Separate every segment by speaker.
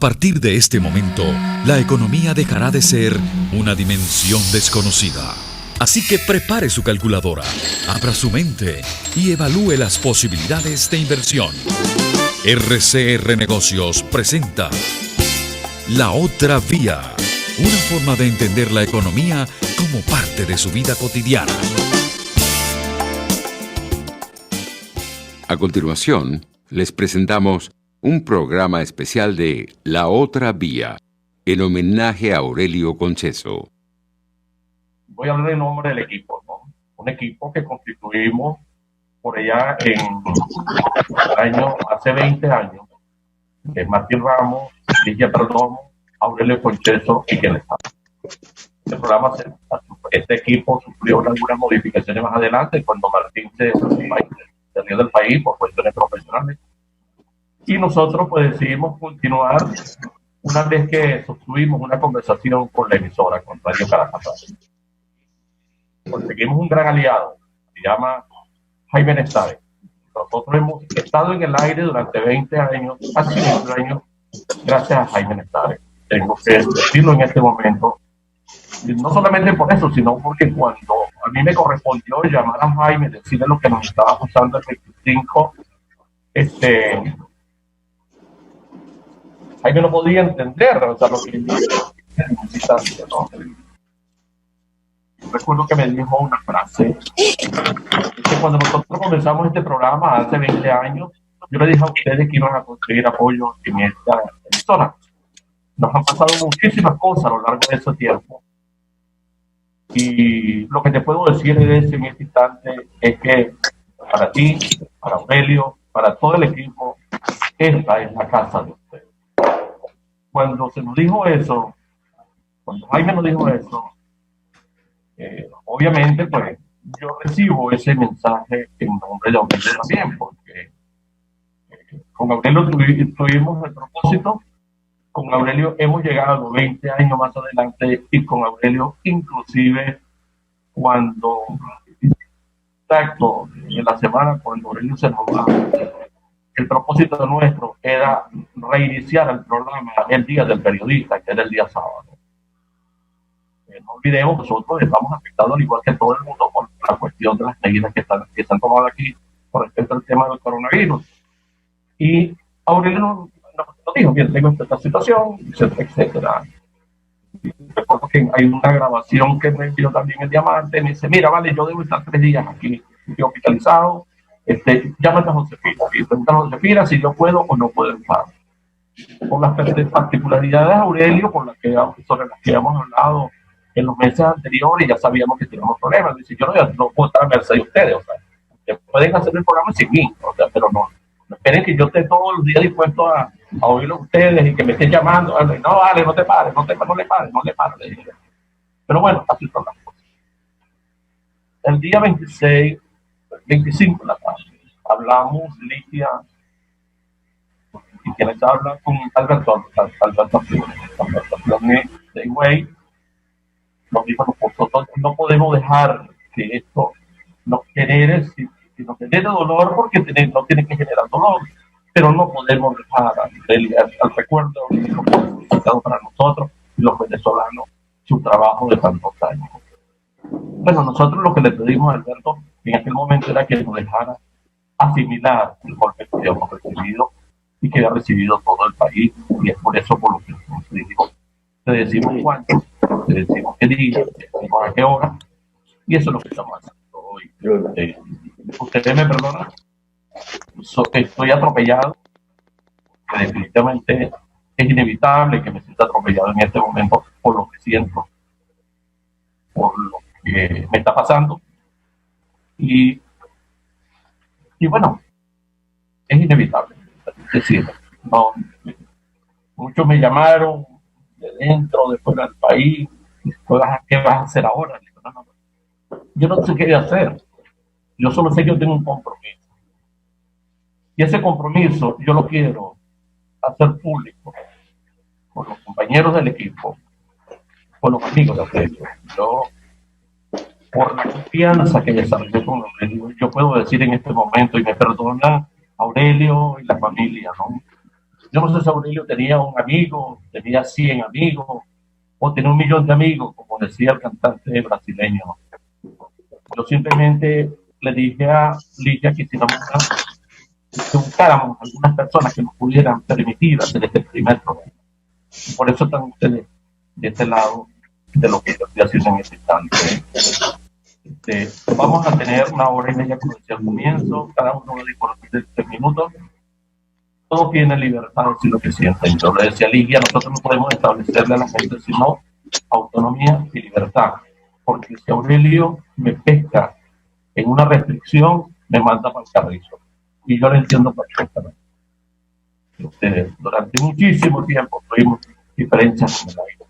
Speaker 1: partir de este momento, la economía dejará de ser una dimensión desconocida. Así que prepare su calculadora, abra su mente y evalúe las posibilidades de inversión. RCR Negocios presenta La Otra Vía, una forma de entender la economía como parte de su vida cotidiana.
Speaker 2: A continuación, les presentamos un programa especial de La Otra Vía, en homenaje a Aurelio Conceso.
Speaker 3: Voy a hablar en nombre del equipo, ¿no? Un equipo que constituimos por allá hace 20 años, que es Martín Ramos, Ligia Perdomo, Aurelio Conceso y quien está. Este equipo sufrió algunas modificaciones más adelante cuando Martín se salió del país por cuestiones profesionales. Y nosotros pues decidimos continuar una vez que sostuvimos una conversación con la emisora, con Radio Caracas. Conseguimos un gran aliado, se llama Jaime Nestares. Nosotros hemos estado en el aire durante 20 años, casi 20 años, gracias a Jaime Nestares. Tengo que decirlo en este momento, no solamente por eso, sino porque cuando a mí me correspondió llamar a Jaime, decirle lo que nos estaba pasando el 25, Jaime no podía entender, o sea, lo que necesita, ¿no? Recuerdo que me dijo una frase, que cuando nosotros comenzamos este programa hace 20 años, yo le dije a ustedes que iban a conseguir apoyo en esta emisora. Nos han pasado muchísimas cosas a lo largo de ese tiempo. Y lo que te puedo decir en este instante es que para ti, para Aurelio, para todo el equipo, esta es la casa de ustedes. Cuando se nos dijo eso, cuando Jaime nos dijo eso, obviamente pues yo recibo ese mensaje en nombre de Aurelio también, porque con Aurelio tuvimos el propósito, con Aurelio hemos llegado 20 años más adelante y con Aurelio inclusive cuando exacto en la semana cuando Aurelio se nos va, el propósito nuestro era reiniciar el programa el día del periodista, que era el día sábado. No olvidemos, nosotros estamos afectados al igual que todo el mundo por la cuestión de las medidas que están tomadas aquí con respecto al tema del coronavirus. Y Aurelio nos dijo, bien, tengo esta situación, etcétera. Recuerdo que hay una grabación que me envió también el Diamante, me dice, mira, vale, yo debo estar 3 días aquí, estoy hospitalizado, llámate a Josefina, y pregunta a Josefina si yo puedo o no puedo estar. Por las particularidades de Aurelio, sobre las que habíamos hablado en los meses anteriores, ya sabíamos que teníamos problemas. Dice, yo no puedo estar a merced de ustedes, o sea, pueden hacer el programa sin mí, o sea, pero no esperen que yo esté todos los días dispuesto a oírlo a ustedes y que me estén llamando. No, vale, no le pares. Le dije. Pero bueno, así son las cosas. El día 25 de la tarde, hablamos, Ligia, y quienes hablan con Alberto de Higüey, nos dijo, nosotros no podemos dejar que esto nos genere dolor porque no tiene que generar dolor, pero no podemos dejar al recuerdo de lo que ha significado para nosotros y los venezolanos su trabajo de tantos años. Bueno, nosotros lo que le pedimos a Alberto en aquel momento era que nos dejara asimilar el golpe que habíamos recibido y que había recibido todo el país, y es por eso por lo que te decimos cuánto, te decimos qué día, te decimos a qué hora, y eso es lo que estamos haciendo hoy. Ustedes me perdonan, estoy atropellado, que definitivamente es inevitable que me sienta atropellado en este momento por lo que siento, por lo que me está pasando, y bueno, es inevitable. Es decir, no, muchos me llamaron de dentro, de fuera del país, ¿qué vas a hacer ahora? No. Yo no sé qué hacer, yo solo sé que yo tengo un compromiso. Y ese compromiso yo lo quiero hacer público con los compañeros del equipo, con los amigos de Aurelio. Yo, por la confianza que desarrollé con Aurelio, yo puedo decir en este momento, y me perdona Aurelio y la familia, ¿no? Yo no sé si Aurelio tenía un amigo, tenía 100 amigos, o tenía 1 millón de amigos, como decía el cantante brasileño. Yo simplemente le dije a Ligia que que buscáramos algunas personas que nos pudieran permitir hacer este experimento. Y por eso están ustedes de este lado de lo que yo estoy haciendo en este instante. Vamos a tener 1 hora y media, como decía al comienzo, cada uno de por 3 minutos. Todos tienen libertad de decir lo que sienten. Yo le decía a Ligia, nosotros no podemos establecerle a la gente sino autonomía y libertad. Porque si Aurelio me pesca en una restricción, me manda para el carrizo. Y yo lo entiendo perfectamente. Durante muchísimo tiempo tuvimos diferencias en el aire.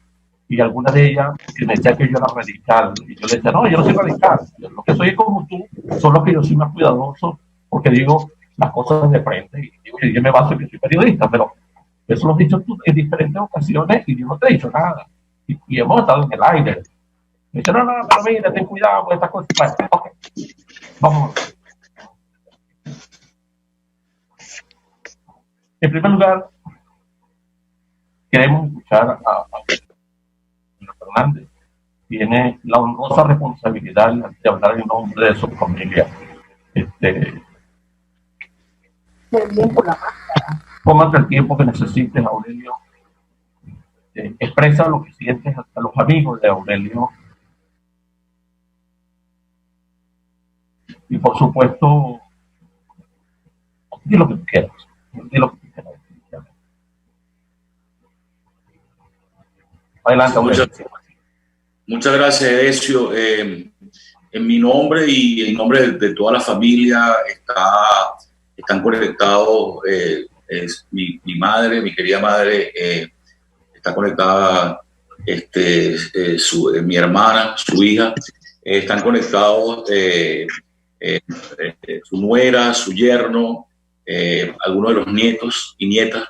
Speaker 3: Y alguna de ellas que me decía que yo era radical. Y yo le decía, no, yo no soy radical. Lo que soy es como tú, solo que yo soy más cuidadoso porque digo las cosas de frente. Y digo, yo me baso en que soy periodista, pero eso lo has dicho tú en diferentes ocasiones y yo no te he dicho nada. Y hemos estado en el aire. Me dice, no, pero mira, ten cuidado con estas cosas. Bueno, okay. Vamos a ver. En primer lugar, queremos escuchar a Fernández. Tiene la honrosa responsabilidad de hablar en nombre de su familia. Tómate el tiempo que necesites, Aurelio. Expresa lo que sientes a los amigos de Aurelio. Y por supuesto, di lo que tú quieras. Di lo que tú quieras. Adelante, Aurelio.
Speaker 4: Muchas gracias, Edesio. En mi nombre y en nombre de toda la familia están conectados mi madre, mi querida madre, está conectada mi hermana, su hija, están conectados su nuera, su yerno, algunos de los nietos y nietas.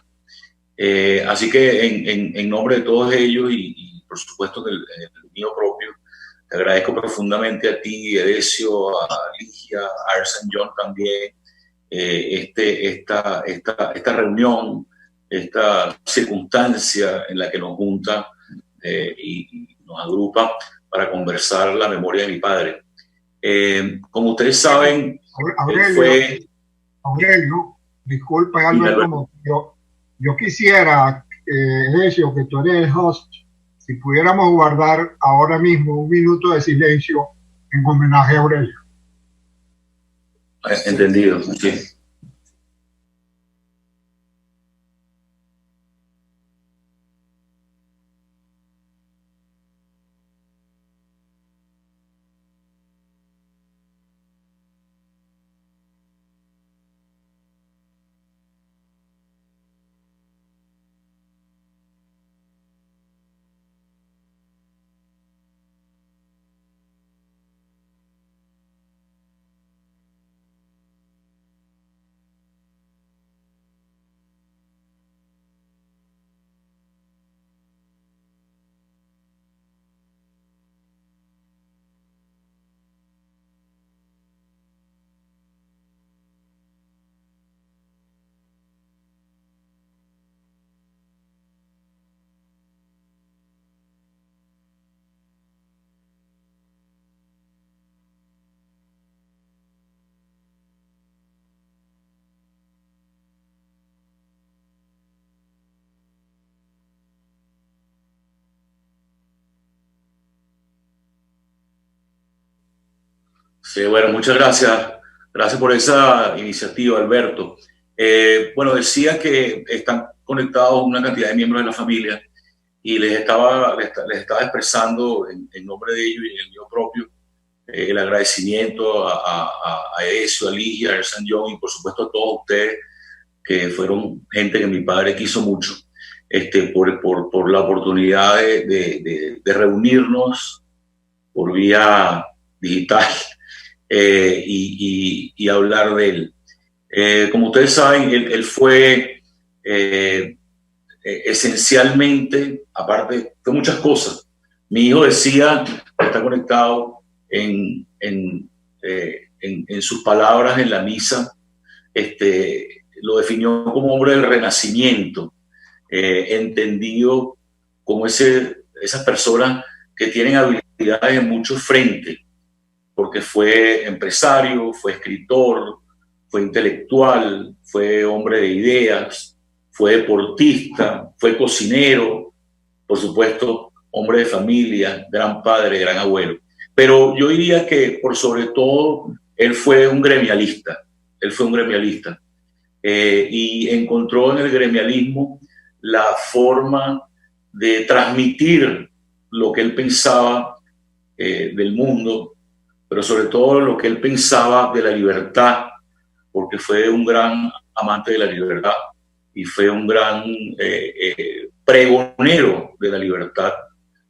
Speaker 4: Así que en nombre de todos ellos y por supuesto el mío propio, te agradezco profundamente a ti, Edesio, a Ligia, a Arsen John también, esta reunión, esta circunstancia en la que nos junta y nos agrupa para conversar la memoria de mi padre. Como ustedes saben,
Speaker 5: Aurelio, disculpa, Alberto, yo quisiera, Edesio, que tú eres el host, si pudiéramos guardar ahora mismo 1 minuto de silencio en homenaje a Aurelio.
Speaker 4: Entendido, sí. Sí, bueno, muchas gracias. Gracias por esa iniciativa, Alberto. Bueno, decía que están conectados una cantidad de miembros de la familia y les estaba expresando en nombre de ellos y en el mío propio el agradecimiento a Edesio, a Ligia, a Ersan John y por supuesto a todos ustedes que fueron gente que mi padre quiso mucho por la oportunidad de reunirnos por vía digital y hablar de él. Como ustedes saben, él fue esencialmente, aparte de muchas cosas. Mi hijo decía que está conectado en sus palabras en la misa, lo definió como hombre del Renacimiento, entendido como esas personas que tienen habilidades en muchos frentes, porque fue empresario, fue escritor, fue intelectual, fue hombre de ideas, fue deportista, fue cocinero, por supuesto, hombre de familia, gran padre, gran abuelo. Pero yo diría que, por sobre todo, él fue un gremialista. Él fue un gremialista. Y encontró en el gremialismo la forma de transmitir lo que él pensaba del mundo, pero sobre todo lo que él pensaba de la libertad, porque fue un gran amante de la libertad y fue un gran pregonero de la libertad,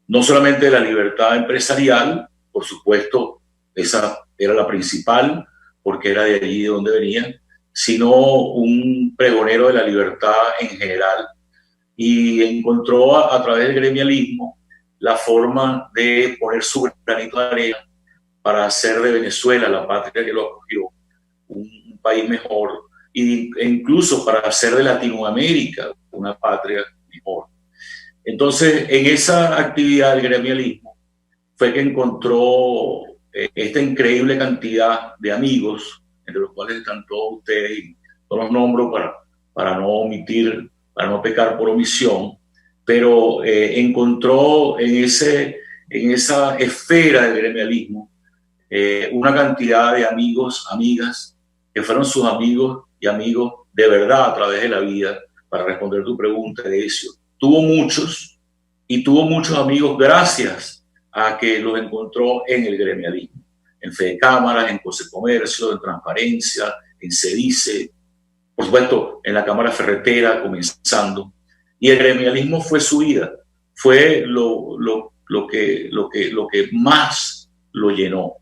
Speaker 4: no solamente de la libertad empresarial, por supuesto, esa era la principal, porque era de allí de donde venían, sino un pregonero de la libertad en general. Y encontró a través del gremialismo la forma de poner su granito de arena para hacer de Venezuela, la patria que lo acogió, un país mejor, e incluso para hacer de Latinoamérica una patria mejor. Entonces, en esa actividad del gremialismo fue que encontró esta increíble cantidad de amigos, entre los cuales están todos ustedes, y no los nombro para no omitir, para no pecar por omisión, pero encontró en esa esfera del gremialismo una cantidad de amigos, amigas, que fueron sus amigos y amigos de verdad a través de la vida. Para responder tu pregunta, Edesio, tuvo muchos amigos gracias a que los encontró en el gremialismo, en Fede Cámaras, en Comercio, en Transparencia, en Cedice, por supuesto, en la Cámara Ferretera, comenzando. Y el gremialismo fue su vida, fue lo que más lo llenó.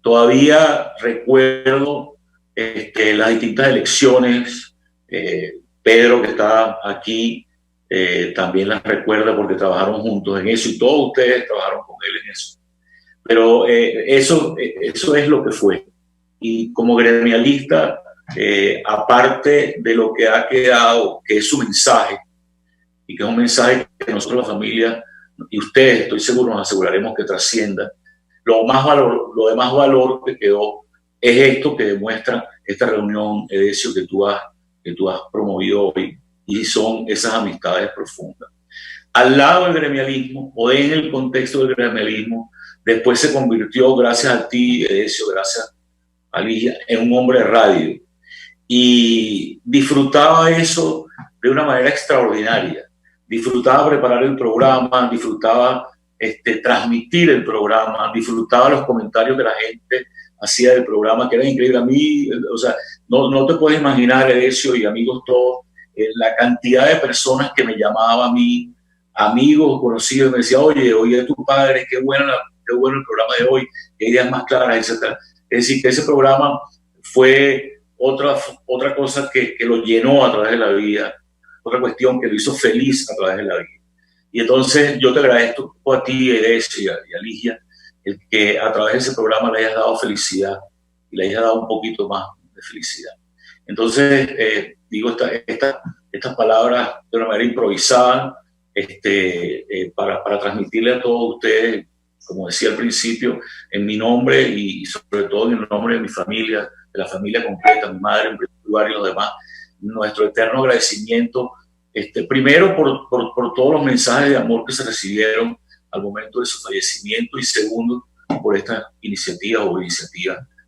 Speaker 4: Todavía recuerdo las distintas elecciones. Pedro, que está aquí, también las recuerda porque trabajaron juntos en eso y todos ustedes trabajaron con él en eso. Pero eso es lo que fue. Y como gremialista, aparte de lo que ha quedado, que es su mensaje, y que es un mensaje que nosotros, la familia, y ustedes, estoy seguro, nos aseguraremos que trascienda, lo de más valor que quedó es esto que demuestra esta reunión, Edesio, que tú has promovido hoy, y son esas amistades profundas. Al lado del gremialismo, o en el contexto del gremialismo, después se convirtió, gracias a ti, Edesio, gracias a Ligia, en un hombre de radio. Y disfrutaba eso de una manera extraordinaria. Disfrutaba preparar el programa, disfrutaba transmitir el programa, disfrutaba los comentarios que la gente hacía del programa, que eran increíbles. A mí, o sea, no te puedes imaginar, Edesio y amigos todos, la cantidad de personas que me llamaban a mí, amigos, conocidos, me decían, oye, tu padre, qué bueno el programa de hoy, qué ideas más claras, etc. Es decir, que ese programa fue otra cosa que lo llenó a través de la vida, otra cuestión que lo hizo feliz a través de la vida. Y entonces yo te agradezco a ti, Edesio, y a Ligia, el que a través de ese programa le hayas dado felicidad y le hayas dado un poquito más de felicidad. Entonces, digo estas palabras de una manera improvisada para transmitirle a todos ustedes, como decía al principio, en mi nombre y sobre todo en el nombre de mi familia, de la familia completa, mi madre en primer lugar y los demás, nuestro eterno agradecimiento, primero por todos los mensajes de amor que se recibieron al momento de su fallecimiento y segundo por esta iniciativa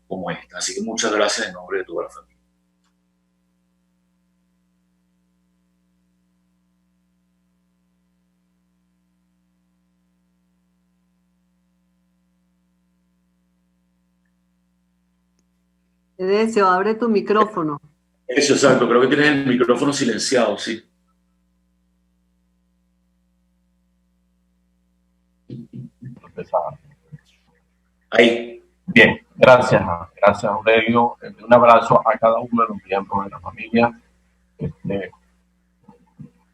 Speaker 4: como esta. Así que muchas gracias en nombre de toda la familia.
Speaker 6: Edesio, abre tu micrófono.
Speaker 4: Eso, exacto. Creo que tienes el micrófono silenciado, sí. Ahí.
Speaker 3: Bien, gracias Aurelio. Un abrazo a cada uno de los miembros de la familia.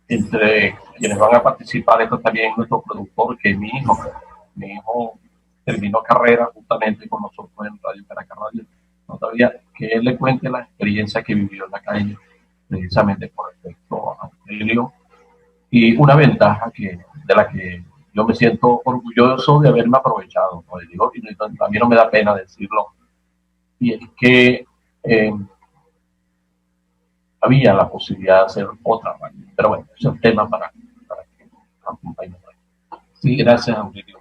Speaker 3: Entre quienes van a participar está también nuestro productor, que es mi hijo. Mi hijo terminó carrera justamente con nosotros en Radio Caracas Radio. todavía, que él le cuente la experiencia que vivió en la calle, precisamente por respecto a Aurelio, y una ventaja de la que yo me siento orgulloso de haberme aprovechado, pues, digo, y a mí no me da pena decirlo, y es que había la posibilidad de hacer otra manera. Pero bueno, ese es un tema para que acompañe. Sí, gracias, Aurelio.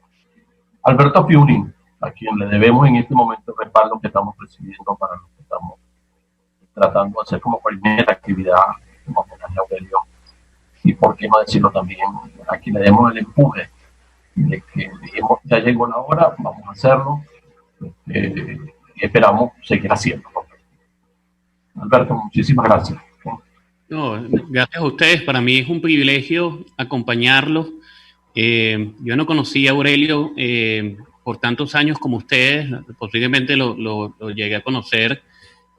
Speaker 3: Alberto Fiuri, a quien le debemos en este momento el respaldo que estamos recibiendo para lo que estamos tratando de hacer como primera actividad en homenaje a Aurelio. Y por qué no decirlo también, a quien le demos el empuje de que dijimos, ya llegó la hora, vamos a hacerlo, y esperamos seguir haciéndolo. Alberto, muchísimas gracias.
Speaker 6: No, gracias a ustedes, para mí es un privilegio acompañarlos. Yo no conocí a Aurelio por tantos años como ustedes, posiblemente lo llegué a conocer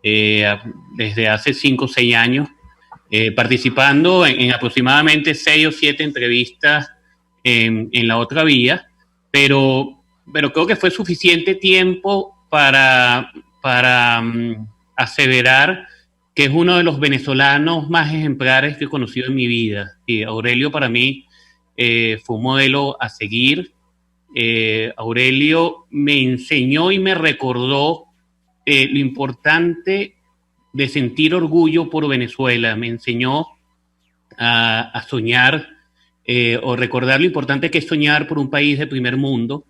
Speaker 6: desde hace 5 o 6 años, participando en aproximadamente 6 o 7 entrevistas en La Otra Vía, pero creo que fue suficiente tiempo para aseverar que es uno de los venezolanos más ejemplares que he conocido en mi vida. Y Aurelio para mí fue un modelo a seguir. Aurelio me enseñó y me recordó lo importante de sentir orgullo por Venezuela. Me enseñó a soñar o recordar lo importante que es soñar por un país de primer mundo,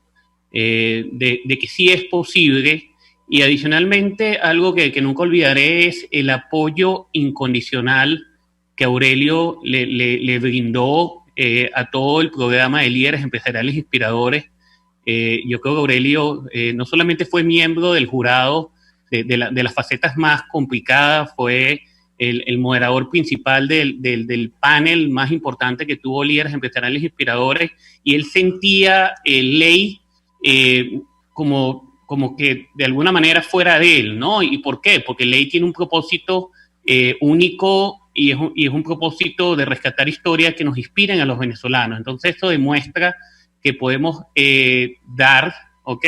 Speaker 6: de que sí es posible. Y adicionalmente, algo que nunca olvidaré es el apoyo incondicional que Aurelio le brindó a todo el programa de líderes empresariales inspiradores. Yo creo que Aurelio no solamente fue miembro del jurado de las facetas más complicadas, fue el moderador principal del panel más importante que tuvo líderes empresariales inspiradores, y él sentía Ley como que de alguna manera fuera de él, ¿no? ¿Y por qué? Porque Ley tiene un propósito único y es un propósito de rescatar historias que nos inspiren a los venezolanos. Entonces esto demuestra que podemos dar, ¿ok?,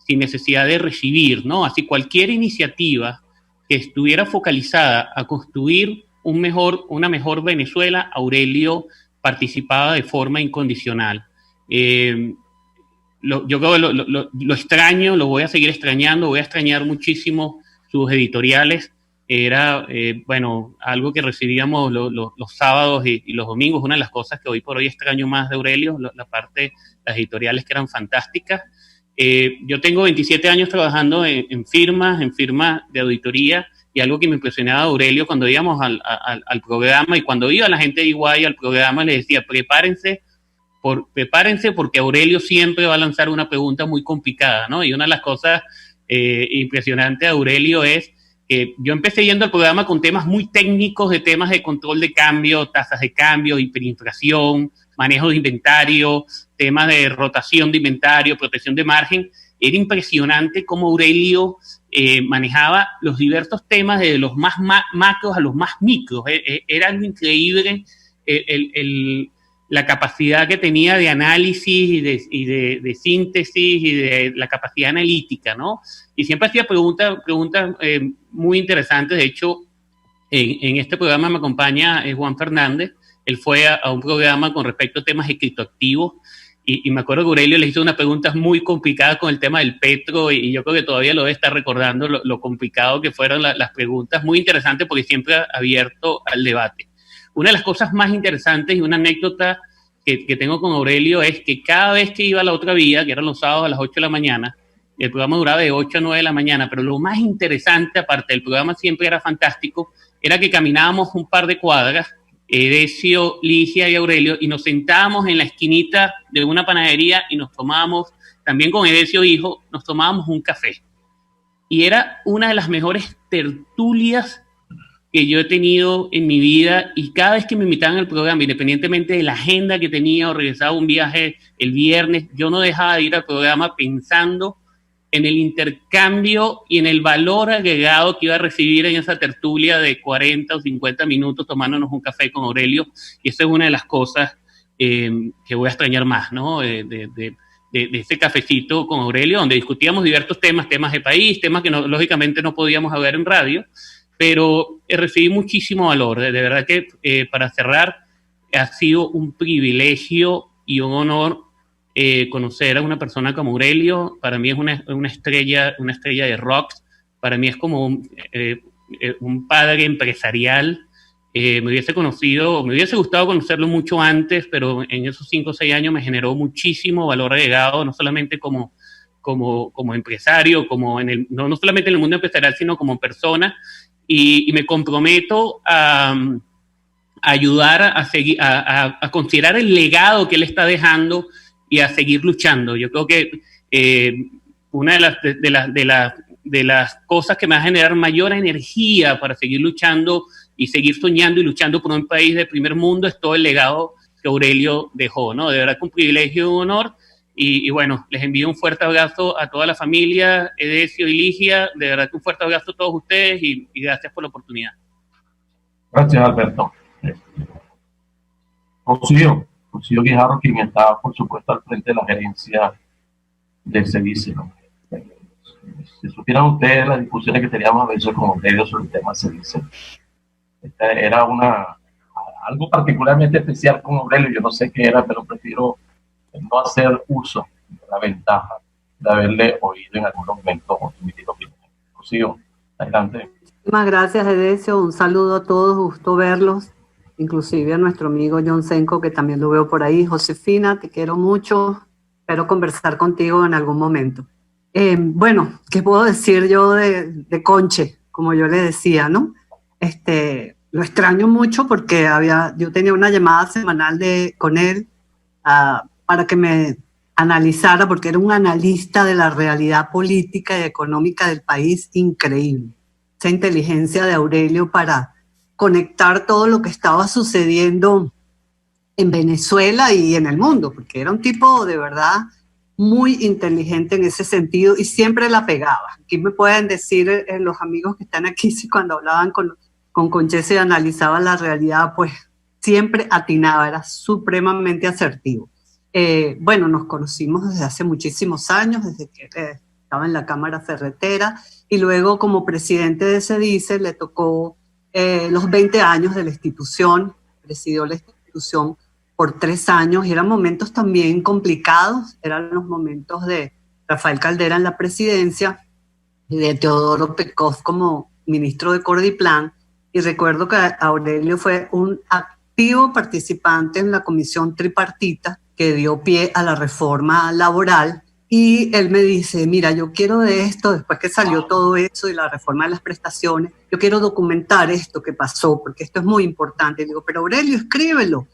Speaker 6: sin necesidad de recibir, ¿no? Así cualquier iniciativa que estuviera focalizada a construir una mejor Venezuela, Aurelio participaba de forma incondicional. Yo creo que lo extraño, lo voy a seguir extrañando, voy a extrañar muchísimo sus editoriales. Era, bueno, algo que recibíamos los sábados y los domingos. Una de las cosas que hoy por hoy extraño más de Aurelio, las editoriales que eran fantásticas. Yo tengo 27 años trabajando en firmas de auditoría, y algo que me impresionaba de Aurelio cuando íbamos al programa, y cuando iba la gente de EY al programa, les decía, prepárense porque Aurelio siempre va a lanzar una pregunta muy complicada, ¿no? Y una de las cosas impresionantes de Aurelio es que yo empecé yendo al programa con temas muy técnicos, de temas de control de cambio, tasas de cambio, hiperinflación, manejo de inventario, temas de rotación de inventario, protección de margen. Era impresionante cómo Aurelio manejaba los diversos temas, desde los más macros a los más micros. Era algo increíble la capacidad que tenía de análisis y de síntesis y de la capacidad analítica, ¿no? Y siempre hacía preguntas muy interesantes. De hecho, en este programa me acompaña Juan Fernández. Él fue a un programa con respecto a temas de criptoactivos, y me acuerdo que Aurelio le hizo unas preguntas muy complicadas con el tema del petro, y yo creo que todavía lo debe estar recordando, lo complicado que fueron las preguntas, muy interesantes porque siempre ha abierto al debate. Una de las cosas más interesantes y una anécdota que tengo con Aurelio es que cada vez que iba a La Otra Vía, que eran los sábados a las 8 de la mañana, el programa duraba de 8 a 9 de la mañana, pero lo más interesante, aparte del programa siempre era fantástico, era que caminábamos un par de cuadras, Edesio, Ligia y Aurelio, y nos sentábamos en la esquinita de una panadería y nos tomábamos, también con Edesio hijo, nos tomábamos un café. Y era una de las mejores tertulias que yo he tenido en mi vida, y cada vez que me invitaban al programa, independientemente de la agenda que tenía o regresaba un viaje el viernes, yo no dejaba de ir al programa pensando en el intercambio y en el valor agregado que iba a recibir en esa tertulia de 40 o 50 minutos tomándonos un café con Aurelio. Y eso es una de las cosas que voy a extrañar más, ¿no? De ese cafecito con Aurelio, donde discutíamos diversos temas de país, temas que lógicamente no podíamos hablar en radio, pero recibí muchísimo valor. De verdad que para cerrar, ha sido un privilegio y un honor conocer a una persona como Aurelio. Para mí es una estrella de rock. Para mí es como un padre empresarial. Me hubiese gustado conocerlo mucho antes, pero en esos 5 o 6 años me generó muchísimo valor agregado, no solamente como empresario, no solamente en el mundo empresarial, sino como persona, y me comprometo a ayudar a considerar el legado que él está dejando y a seguir luchando. Yo creo que una de las cosas que me va a generar mayor energía para seguir luchando y seguir soñando y luchando por un país de primer mundo es todo el legado que Aurelio dejó, ¿no? De verdad que un privilegio y un honor. Y bueno, les envío un fuerte abrazo a toda la familia, Edesio y Ligia. De verdad que un fuerte abrazo a todos ustedes y gracias por la oportunidad.
Speaker 3: Gracias, Alberto. Rocío Guijarro, quien está, por supuesto, al frente de la gerencia de CEDICE, ¿no? Si supieran ustedes las discusiones que teníamos a veces con Aurelio sobre el tema CEDICE, era algo particularmente especial con Aurelio. Yo no sé qué era, pero prefiero no hacer uso de la ventaja de haberle oído en algún momento emitir opinión. Rocío, adelante.
Speaker 7: Muchísimas gracias, Edesio. Un saludo a todos, gusto verlos, inclusive a nuestro amigo John Senko, que también lo veo por ahí. Josefina, te quiero mucho, espero conversar contigo en algún momento. Bueno, ¿qué puedo decir yo de Conche? Como yo le decía, ¿no? Lo extraño mucho porque yo tenía una llamada semanal con él para que me analizara, porque era un analista de la realidad política y económica del país increíble. Esa inteligencia de Aurelio para conectar todo lo que estaba sucediendo en Venezuela y en el mundo, porque era un tipo de verdad muy inteligente en ese sentido y siempre la pegaba. Aquí me pueden decir los amigos que están aquí, si cuando hablaban con Conche se analizaba la realidad, pues siempre atinaba, era supremamente asertivo. Bueno, nos conocimos desde hace muchísimos años, desde que estaba en la Cámara Ferretera, y luego como presidente de CEDICE le tocó los 20 años de la institución, presidió la institución por 3 años, y eran momentos también complicados, eran los momentos de Rafael Caldera en la presidencia y de Teodoro Pekov como ministro de Cordiplan, y recuerdo que Aurelio fue un activo participante en la comisión tripartita que dio pie a la reforma laboral, y él me dice, mira, yo quiero de esto, después que salió todo eso y la reforma de las prestaciones, yo quiero documentar esto que pasó, porque esto es muy importante. Y digo, pero Aurelio, escríbelo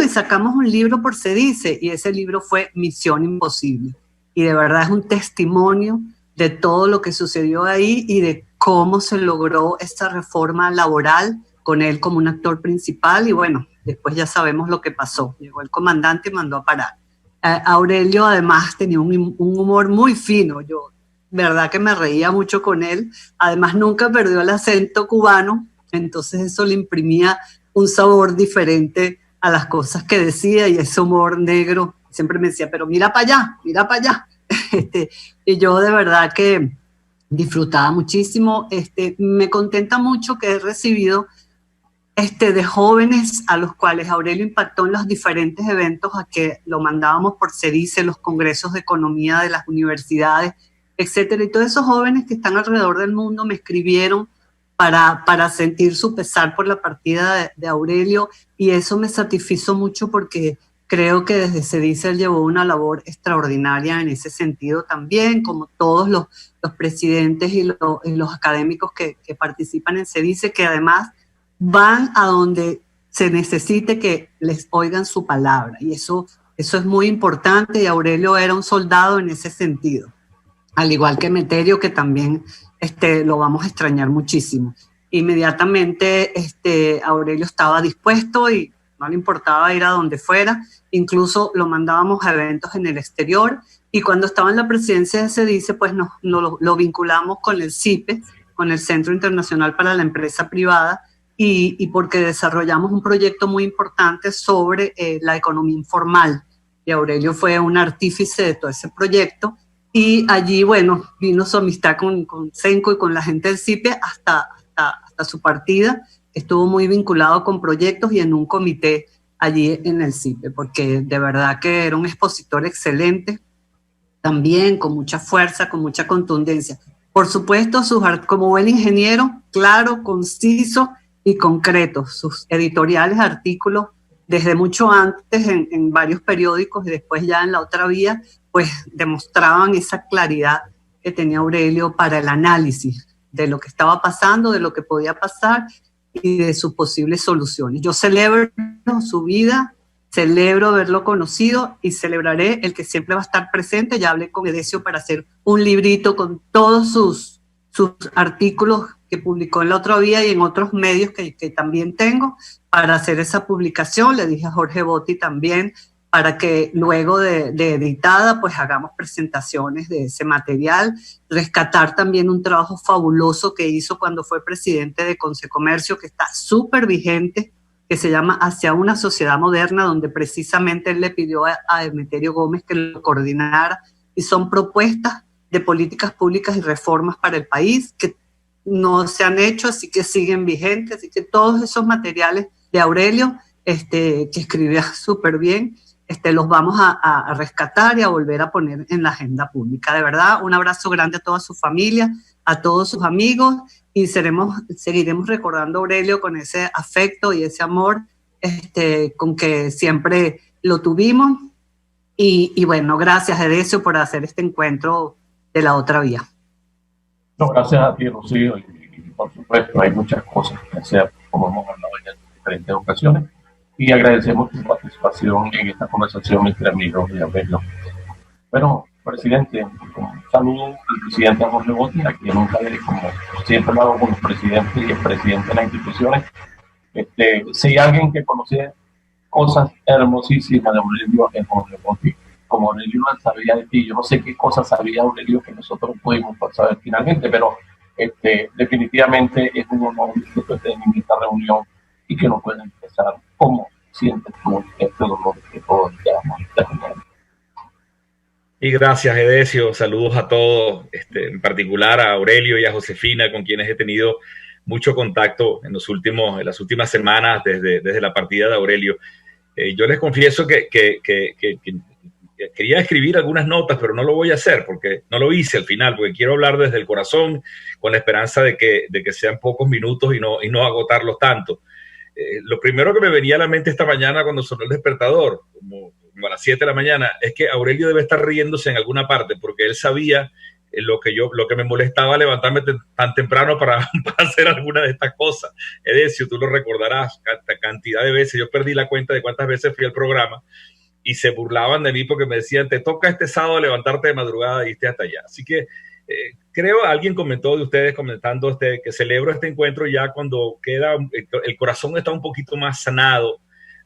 Speaker 7: y sacamos un libro por CEDICE, y ese libro fue Misión Imposible. Y de verdad es un testimonio de todo lo que sucedió ahí y de cómo se logró esta reforma laboral con él como un actor principal, y bueno, después ya sabemos lo que pasó. Llegó el comandante y mandó a parar. Aurelio además tenía un humor muy fino, yo verdad que me reía mucho con él, además nunca perdió el acento cubano, entonces eso le imprimía un sabor diferente a las cosas que decía, y ese humor negro, siempre me decía, pero mira para allá, y yo de verdad que disfrutaba muchísimo. Me contenta mucho que he recibido de jóvenes a los cuales Aurelio impactó en los diferentes eventos a que lo mandábamos por CEDICE, los congresos de economía de las universidades, etcétera. Y todos esos jóvenes que están alrededor del mundo me escribieron para sentir su pesar por la partida de Aurelio, y eso me satisfizo mucho porque creo que desde CEDICE él llevó una labor extraordinaria en ese sentido también, como todos los presidentes y los académicos que participan en CEDICE, que además van a donde se necesite que les oigan su palabra, y eso es muy importante, y Aurelio era un soldado en ese sentido, al igual que Meterio, que también lo vamos a extrañar muchísimo. Inmediatamente Aurelio estaba dispuesto y no le importaba ir a donde fuera, incluso lo mandábamos a eventos en el exterior, y cuando estaba en la presidencia de CEDICE, pues lo vinculamos con el CIPE, con el Centro Internacional para la Empresa Privada, y porque desarrollamos un proyecto muy importante sobre la economía informal y Aurelio fue un artífice de todo ese proyecto. Y allí, bueno, vino su amistad con Senco y con la gente del CIPE hasta su partida. Estuvo muy vinculado con proyectos y en un comité allí en el CIPE, porque de verdad que era un expositor excelente, también con mucha fuerza, con mucha contundencia. Por supuesto, como buen ingeniero, claro, conciso y concreto. Sus editoriales, artículos, desde mucho antes en varios periódicos y después ya en La Otra Vía, pues demostraban esa claridad que tenía Aurelio para el análisis de lo que estaba pasando, de lo que podía pasar y de sus posibles soluciones. Yo celebro su vida, celebro haberlo conocido y celebraré el que siempre va a estar presente. Ya hablé con Edesio para hacer un librito con todos sus artículos que publicó en La Otra Vía y en otros medios que también tengo para hacer esa publicación. Le dije a Jorge Botti también para que luego de editada pues hagamos presentaciones de ese material, rescatar también un trabajo fabuloso que hizo cuando fue presidente de Consecomercio, que está súper vigente, que se llama Hacia una sociedad moderna, donde precisamente él le pidió a Emeterio Gómez que lo coordinara, y son propuestas de políticas públicas y reformas para el país que no se han hecho, así que siguen vigentes, así que todos esos materiales de Aurelio, que escribía súper bien, los vamos a rescatar y a volver a poner en la agenda pública. De verdad, un abrazo grande a toda su familia, a todos sus amigos, y seguiremos recordando a Aurelio con ese afecto y ese amor con que siempre lo tuvimos. Y bueno, gracias, Edesio, por hacer este encuentro de La Otra Vía.
Speaker 3: No, gracias a ti, Rocío, y por supuesto hay muchas cosas que hacer, como hemos hablado en diferentes ocasiones, y agradecemos tu participación en esta conversación entre amigos de Aurelio. Bueno, presidente, un saludo al presidente Jorge Botti, a quien nunca le, como siempre lo hago con los presidentes y el presidente de las instituciones. Si hay alguien que conoce cosas hermosísimas de Aurelio es Jorge Botti. Como Aurelio no sabía de ti, yo no sé qué cosas sabía Aurelio que nosotros pudimos saber finalmente, pero definitivamente es un honor que tú estés en esta reunión y que nos puedan expresar cómo sientes tú este dolor que todos llevamos terminando.
Speaker 8: Y gracias, Edesio. Saludos a todos, en particular a Aurelio y a Josefina, con quienes he tenido mucho contacto en las últimas semanas desde la partida de Aurelio. Yo les confieso que quería escribir algunas notas, pero no lo voy a hacer porque no lo hice al final, porque quiero hablar desde el corazón con la esperanza de que sean pocos minutos y no agotarlos tanto. Lo primero que me venía a la mente esta mañana cuando sonó el despertador, como a las 7 de la mañana, es que Aurelio debe estar riéndose en alguna parte porque él sabía lo que me molestaba levantarme tan temprano para hacer alguna de estas cosas. Edesio, tú lo recordarás, cantidad de veces, yo perdí la cuenta de cuántas veces fui al programa y se burlaban de mí porque me decían, te toca este sábado levantarte de madrugada y irte hasta allá. Así que creo, alguien comentó de ustedes comentando que celebro este encuentro ya cuando el corazón está un poquito más sanado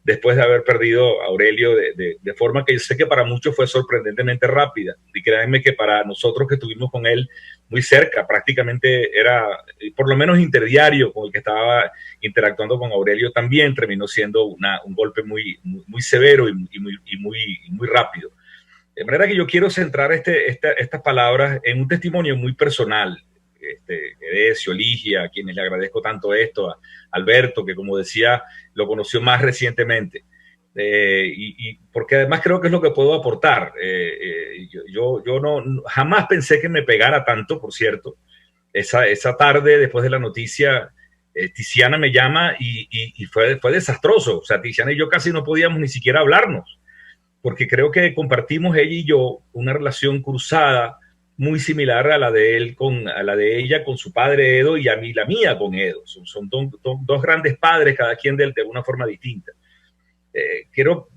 Speaker 8: después de haber perdido a Aurelio de forma que yo sé que para muchos fue sorprendentemente rápida. Y créanme que para nosotros que estuvimos con él muy cerca, prácticamente era por lo menos interdiario con el que estaba interactuando con Aurelio, también terminó siendo un golpe muy severo y muy rápido. De manera que yo quiero centrar estas palabras en un testimonio muy personal. Edesio, Ligia, a quienes le agradezco tanto esto, a Alberto, que como decía, lo conoció más recientemente. Y porque además creo que es lo que puedo aportar. Yo jamás pensé que me pegara tanto, por cierto. Esa tarde, después de la noticia, Tiziana me llama y fue desastroso. O sea, Tiziana y yo casi no podíamos ni siquiera hablarnos, porque creo que compartimos ella y yo una relación cruzada muy similar a la de ella con su padre Edo y a mí la mía con Edo. Son dos grandes padres, cada quien de una forma distinta. Quiero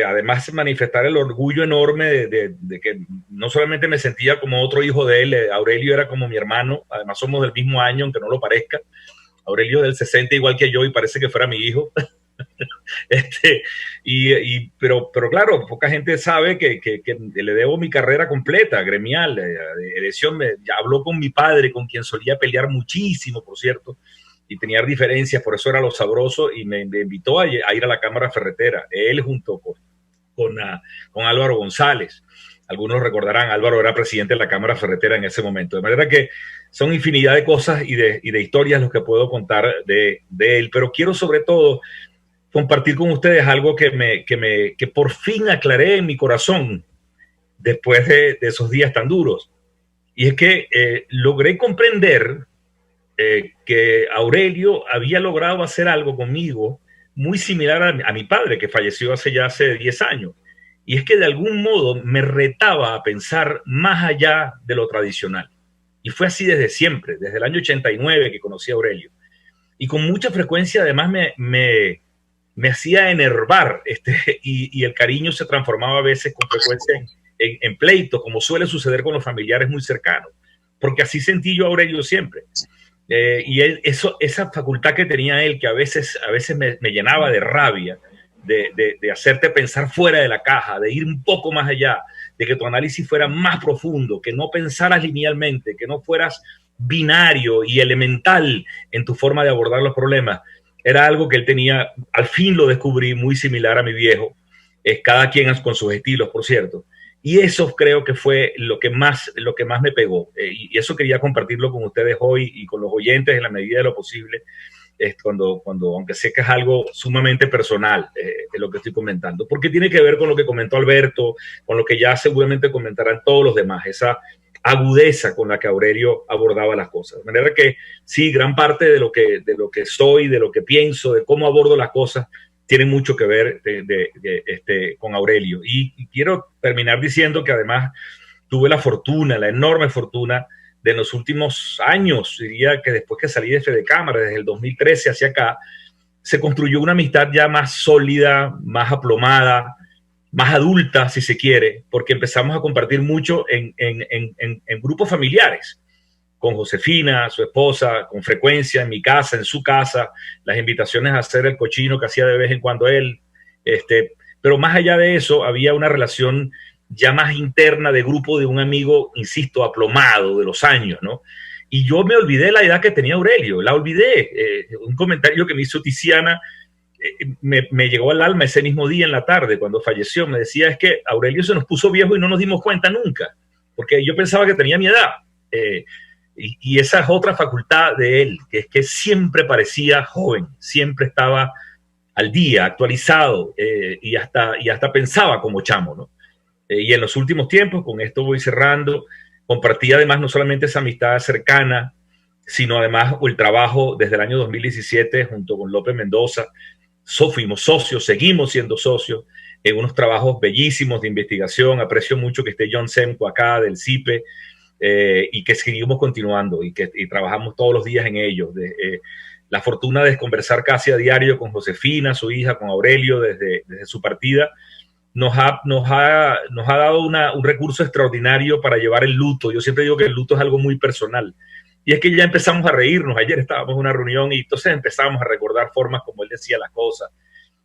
Speaker 8: además manifestar el orgullo enorme de que no solamente me sentía como otro hijo de él, Aurelio era como mi hermano, además somos del mismo año, aunque no lo parezca. Aurelio es del 60 igual que yo y parece que fuera mi hijo. Pero claro, poca gente sabe que le debo mi carrera completa, gremial. Edesio habló con mi padre, con quien solía pelear muchísimo, por cierto, y tenía diferencias, por eso era lo sabroso, y me invitó a ir a la Cámara Ferretera, él junto con Álvaro González. Algunos recordarán, Álvaro era presidente de la Cámara Ferretera en ese momento. De manera que son infinidad de cosas y de historias los que puedo contar de él. Pero quiero sobre todo compartir con ustedes algo que por fin aclaré en mi corazón después de esos días tan duros. Y es que logré comprender que Aurelio había logrado hacer algo conmigo muy similar a mi padre, que falleció hace 10 años. Y es que de algún modo me retaba a pensar más allá de lo tradicional. Y fue así desde siempre, desde el año 89 que conocí a Aurelio. Y con mucha frecuencia además me hacía enervar y el cariño se transformaba a veces con frecuencia en pleito, como suele suceder con los familiares muy cercanos. Porque así sentí yo a Aurelio siempre. Y esa facultad que tenía él, que a veces me llenaba de rabia, de hacerte pensar fuera de la caja, de ir un poco más allá, de que tu análisis fuera más profundo, que no pensaras linealmente, que no fueras binario y elemental en tu forma de abordar los problemas, era algo que él tenía. Al fin lo descubrí, muy similar a mi viejo, cada quien con sus estilos, por cierto. Y eso creo que fue lo que más me pegó. Y eso quería compartirlo con ustedes hoy y con los oyentes en la medida de lo posible, cuando aunque sé que es algo sumamente personal, de lo que estoy comentando, porque tiene que ver con lo que comentó Alberto, con lo que ya seguramente comentarán todos los demás, esa agudeza con la que Aurelio abordaba las cosas. De manera que sí, gran parte de lo que soy, de lo que pienso, de cómo abordo las cosas, tiene mucho que ver con Aurelio. Y quiero terminar diciendo que además tuve la enorme fortuna de en los últimos años, diría que después que salí de Fede Cámara, desde el 2013 hacia acá, se construyó una amistad ya más sólida, más aplomada, más adulta, si se quiere, porque empezamos a compartir mucho en grupos familiares, con Josefina, su esposa, con frecuencia en mi casa, en su casa, las invitaciones a hacer el cochino que hacía de vez en cuando él. Pero más allá de eso, había una relación ya más interna de grupo de un amigo, insisto, aplomado de los años, ¿no? Y yo me olvidé la edad que tenía Aurelio, la olvidé. Un comentario que me hizo Tiziana me llegó al alma ese mismo día en la tarde, cuando falleció. Me decía, es que Aurelio se nos puso viejo y no nos dimos cuenta nunca, porque yo pensaba que tenía mi edad. Y esa es otra facultad de él, que es que siempre parecía joven, siempre estaba al día, actualizado, y hasta pensaba como chamo, ¿no? Y en los últimos tiempos, con esto voy cerrando, compartí además no solamente esa amistad cercana, sino además el trabajo desde el año 2017 junto con López Mendoza. Fuimos socios, seguimos siendo socios en unos trabajos bellísimos de investigación. Aprecio mucho que esté John Semco acá del CIPE, y que seguimos continuando y trabajamos todos los días en ello. La fortuna de conversar casi a diario con Josefina, su hija, con Aurelio desde su partida, nos ha dado un recurso extraordinario para llevar el luto. Yo siempre digo que el luto es algo muy personal. Y es que ya empezamos a reírnos. Ayer estábamos en una reunión y entonces empezamos a recordar formas como él decía las cosas.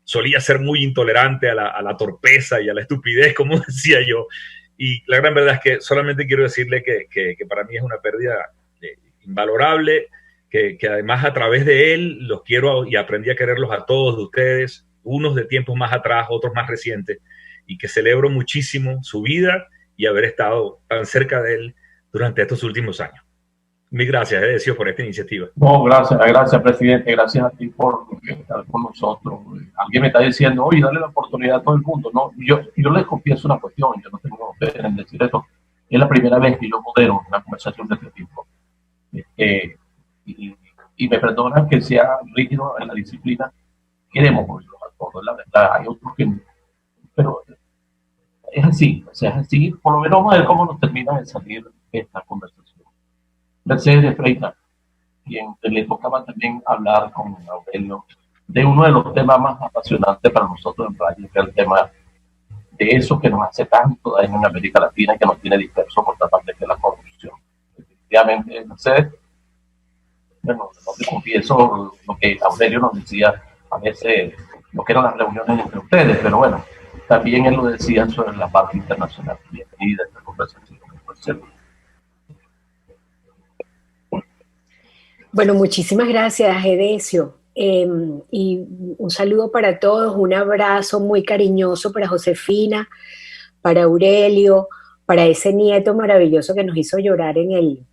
Speaker 8: Solía ser muy intolerante a la torpeza y a la estupidez, como decía yo. Y la gran verdad es que solamente quiero decirle que para mí es una pérdida invalorable, que además a través de él los quiero y aprendí a quererlos a todos de ustedes, unos de tiempos más atrás, otros más recientes, y que celebro muchísimo su vida y haber estado tan cerca de él durante estos últimos años. Mil gracias, Edesio, por esta iniciativa.
Speaker 3: No, gracias, presidente. Gracias a ti por estar con nosotros. Alguien me está diciendo, oye, dale la oportunidad a todo el mundo. No, yo les confieso una cuestión, yo no tengo pena en decir esto. Es la primera vez que yo modero una conversación de este tipo. Y me perdonan que sea rígido en la disciplina. Queremos oírlo a todos, la verdad. Hay otros que no. Pero es así, o sea, es así. Por lo menos vamos a ver cómo nos termina de salir esta conversación. Mercedes de Freitas, quien le tocaba también hablar con Aurelio de uno de los temas más apasionantes para nosotros en Radio, que es el tema de eso que nos hace tanto daño en América Latina y que nos tiene dispersos por otra parte, que es la corrupción. Efectivamente, Mercedes, bueno, no te confieso lo que Aurelio nos decía a veces, lo que eran las reuniones entre ustedes, pero bueno, también él lo decía sobre la parte internacional. Bienvenida a esta conversación.
Speaker 9: Bueno, muchísimas gracias, Edesio. Y un saludo para todos, un abrazo muy cariñoso para Josefina, para Aurelio, para ese nieto maravilloso que nos hizo llorar en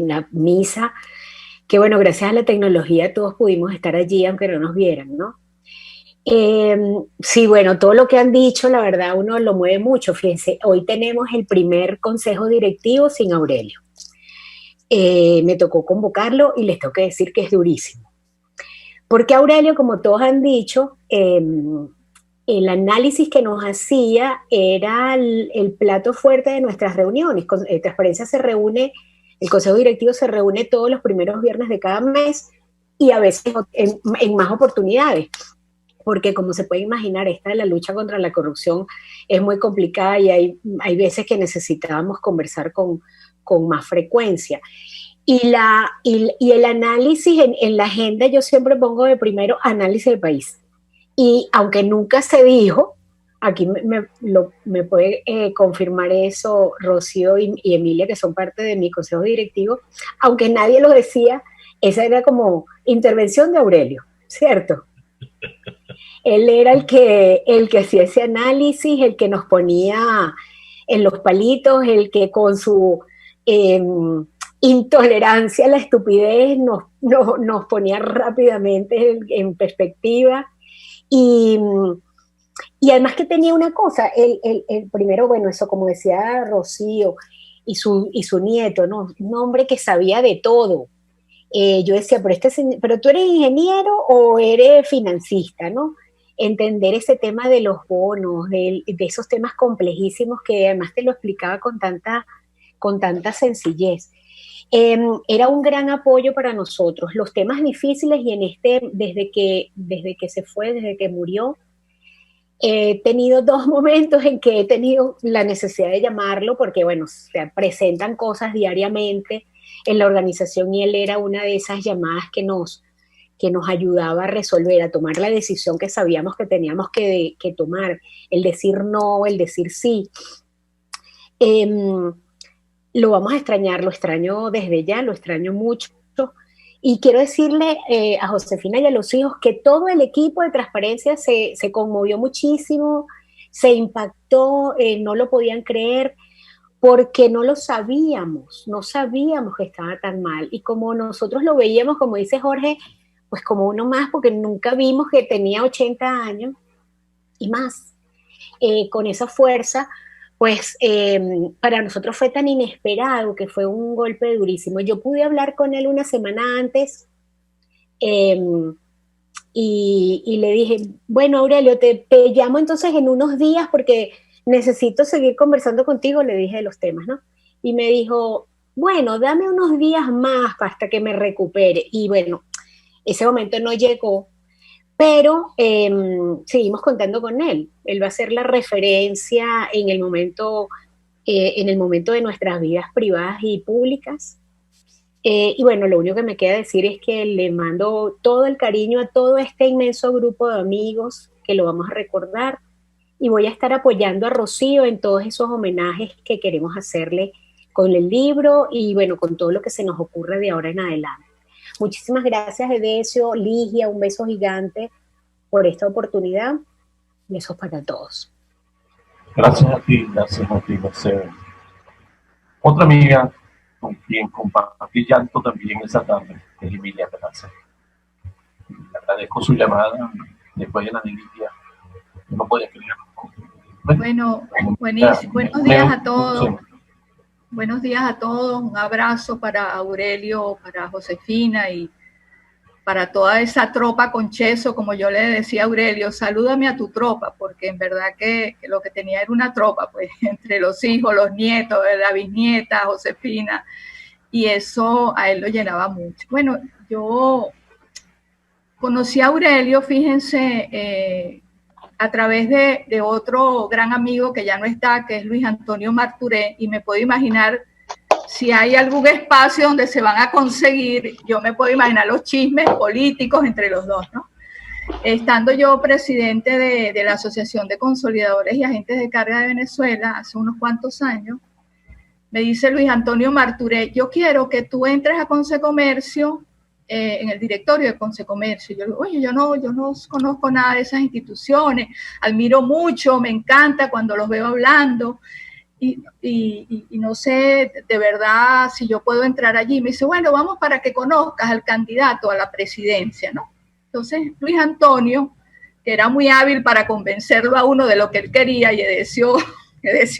Speaker 9: la misa, que bueno, gracias a la tecnología todos pudimos estar allí aunque no nos vieran, ¿no? Sí, bueno, todo lo que han dicho, la verdad, uno lo mueve mucho. Fíjense, hoy tenemos el primer consejo directivo sin Aurelio. Me tocó convocarlo y les tengo que decir que es durísimo. Porque Aurelio, como todos han dicho, el análisis que nos hacía era el plato fuerte de nuestras reuniones. Transparencia se reúne, el consejo directivo se reúne todos los primeros viernes de cada mes y a veces en más oportunidades. Porque como se puede imaginar, esta de la lucha contra la corrupción es muy complicada y hay veces que necesitábamos conversar con más frecuencia. Y el análisis en la agenda, yo siempre pongo de primero análisis del país. Y aunque nunca se dijo, aquí me puede confirmar eso Rocío y Emilia, que son parte de mi consejo directivo, aunque nadie lo decía, esa era como intervención de Aurelio, ¿cierto? Él era el que hacía ese análisis, el que nos ponía en los palitos, el que con su intolerancia a la estupidez nos ponía rápidamente en perspectiva. Y además que tenía una cosa, el primero, bueno, eso como decía Rocío, y su nieto, ¿no? Un hombre que sabía de todo. Yo decía, pero tú eres ingeniero o eres financista, ¿no? Entender ese tema de los bonos, de esos temas complejísimos que además te lo explicaba con tanta sencillez. Era un gran apoyo para nosotros. Los temas difíciles y desde que se fue, desde que murió, he tenido 2 momentos en que he tenido la necesidad de llamarlo porque, bueno, se presentan cosas diariamente en la organización y él era una de esas llamadas que nos ayudaba a resolver, a tomar la decisión que sabíamos que teníamos que tomar, el decir no, el decir sí. Lo vamos a extrañar, lo extraño desde ya, lo extraño mucho. Y quiero decirle a Josefina y a los hijos que todo el equipo de Transparencia se conmovió muchísimo, se impactó, no lo podían creer, porque no lo sabíamos, no sabíamos que estaba tan mal. Y como nosotros lo veíamos, como dice Jorge, pues como uno más, porque nunca vimos que tenía 80 años y más, con esa fuerza, pues para nosotros fue tan inesperado que fue un golpe durísimo. Yo pude hablar con él una semana antes y le dije, bueno, Aurelio, te llamo entonces en unos días porque necesito seguir conversando contigo, le dije de los temas, ¿no? Y me dijo, bueno, dame unos días más hasta que me recupere. Y bueno, ese momento no llegó, pero seguimos contando con él. Él va a ser la referencia en el momento de nuestras vidas privadas y públicas. Y bueno, lo único que me queda decir es que le mando todo el cariño a todo este inmenso grupo de amigos que lo vamos a recordar y voy a estar apoyando a Rocío en todos esos homenajes que queremos hacerle con el libro y bueno, con todo lo que se nos ocurre de ahora en adelante. Muchísimas gracias, Edesio, Ligia, un beso gigante por esta oportunidad. Besos para todos.
Speaker 3: Gracias a ti, Mercedes. Otra amiga con quien compartí llanto también esa tarde es Emilia Peraza. Le agradezco su llamada después de la Lidia. No podía creerlo.
Speaker 10: Bueno, buenísimo. Buenos días a todos. Sí. Buenos días a todos. Un abrazo para Aurelio, para Josefina y para toda esa tropa Concheso, como yo le decía a Aurelio, salúdame a tu tropa, porque en verdad que lo que tenía era una tropa, pues, entre los hijos, los nietos, la bisnieta, Josefina, y eso a él lo llenaba mucho. Bueno, yo conocí a Aurelio, fíjense, a través de otro gran amigo que ya no está, que es Luis Antonio Marturé, y me puedo imaginar, si hay algún espacio donde se van a conseguir, yo me puedo imaginar los chismes políticos entre los dos, ¿no? Estando yo presidente de la Asociación de Consolidadores y Agentes de Carga de Venezuela hace unos cuantos años, me dice Luis Antonio Marturé, yo quiero que tú entres a Consecomercio en el directorio de Consecomercio. Yo digo, oye, yo no conozco nada de esas instituciones, admiro mucho, me encanta cuando los veo hablando, y no sé de verdad si yo puedo entrar allí. Me dice, bueno, vamos para que conozcas al candidato a la presidencia, ¿no? Entonces, Luis Antonio, que era muy hábil para convencerlo a uno de lo que él quería, y Edesio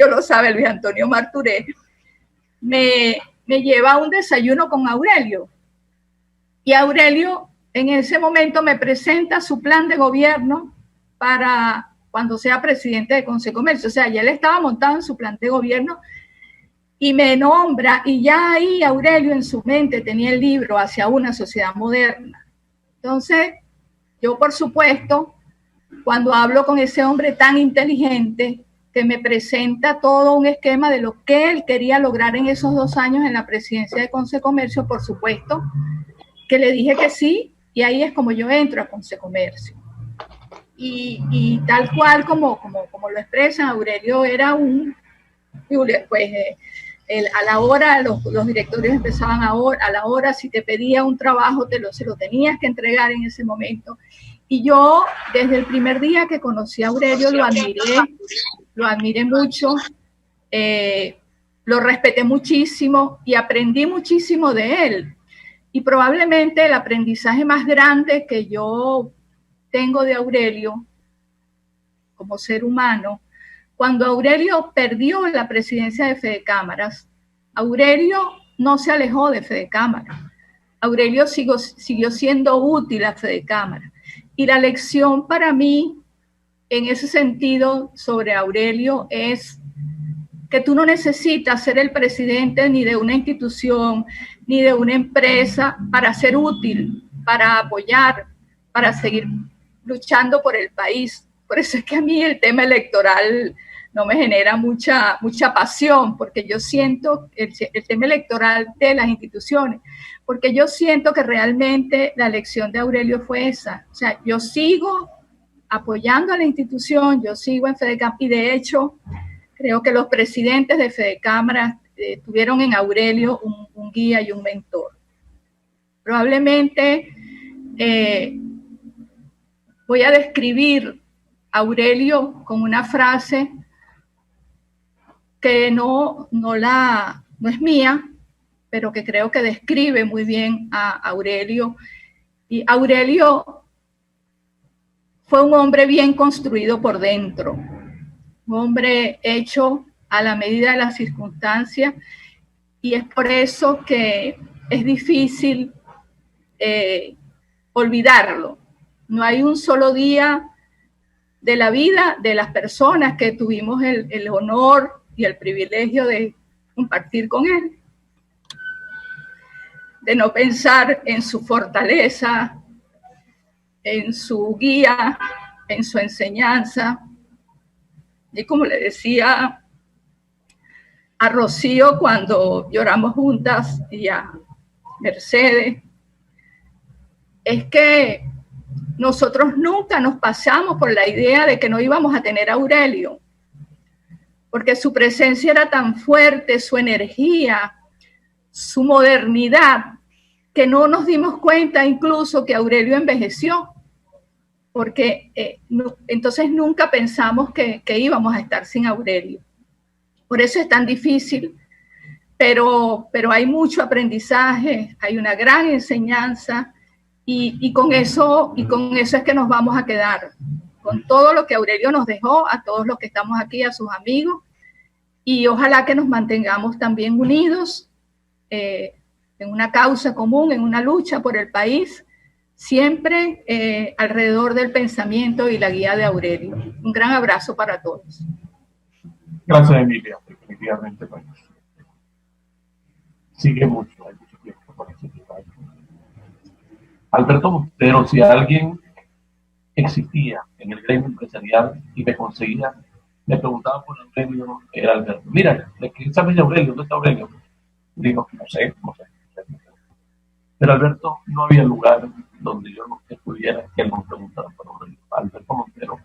Speaker 10: lo sabe, Luis Antonio Marturé, me lleva a un desayuno con Aurelio. Y Aurelio en ese momento me presenta su plan de gobierno para cuando sea presidente de Consecomercio. O sea, ya él estaba montado en su plan de gobierno y me nombra, y ya ahí Aurelio en su mente tenía el libro Hacia una sociedad moderna. Entonces, yo por supuesto, cuando hablo con ese hombre tan inteligente, que me presenta todo un esquema de lo que él quería lograr en esos 2 años en la presidencia de Consecomercio, por supuesto, que le dije que sí, y ahí es como yo entro a Consecomercio. Y tal cual como lo expresan, Aurelio era pues a la hora, los directorios empezaban a la hora, si te pedía un trabajo, se lo tenías que entregar en ese momento. Y yo, desde el primer día que conocí a Aurelio, lo admiré mucho, lo respeté muchísimo y aprendí muchísimo de él. Y probablemente el aprendizaje más grande que yo tengo de Aurelio como ser humano, cuando Aurelio perdió la presidencia de Fedecámaras, Aurelio no se alejó de Fedecámaras. Aurelio siguió siendo útil a Fedecámaras. Y la lección para mí, en ese sentido, sobre Aurelio es que tú no necesitas ser el presidente ni de una institución, ni de una empresa para ser útil, para apoyar, para seguir luchando por el país. Por eso es que a mí el tema electoral no me genera mucha pasión, porque yo siento el tema electoral de las instituciones, porque yo siento que realmente la elección de Aurelio fue esa. O sea, yo sigo apoyando a la institución, yo sigo en Fedecámaras, y de hecho creo que los presidentes de Fedecámaras tuvieron en Aurelio un guía y un mentor. Probablemente voy a describir a Aurelio con una frase que no es mía, pero que creo que describe muy bien a Aurelio. Y Aurelio fue un hombre bien construido por dentro, un hombre hecho a la medida de las circunstancias, y es por eso que es difícil olvidarlo. No hay un solo día de la vida de las personas que tuvimos el honor y el privilegio de compartir con él, de no pensar en su fortaleza, en su guía, en su enseñanza. Y como le decía a Rocío cuando lloramos juntas, y a Mercedes, es que nosotros nunca nos pasamos por la idea de que no íbamos a tener a Aurelio, porque su presencia era tan fuerte, su energía, su modernidad, que no nos dimos cuenta incluso que Aurelio envejeció, porque entonces nunca pensamos que íbamos a estar sin Aurelio. Por eso es tan difícil, pero hay mucho aprendizaje, hay una gran enseñanza, y con eso es que nos vamos a quedar, con todo lo que Aurelio nos dejó, a todos los que estamos aquí, a sus amigos, y ojalá que nos mantengamos también unidos en una causa común, en una lucha por el país, siempre alrededor del pensamiento y la guía de Aurelio. Un gran abrazo para todos.
Speaker 3: Gracias, Emilia. Definitivamente, pues, sigue mucho, hay mucho tiempo para seguir. Alberto Montero, si alguien existía en el gremio empresarial y me conseguía, me preguntaba por Aurelio, era Alberto. Mira, ¿qué sabes de Aurelio? ¿Dónde está Aurelio? Digo, no sé. Pero Alberto, no había lugar donde yo no estuviera que él me preguntara por Aurelio. Alberto Montero.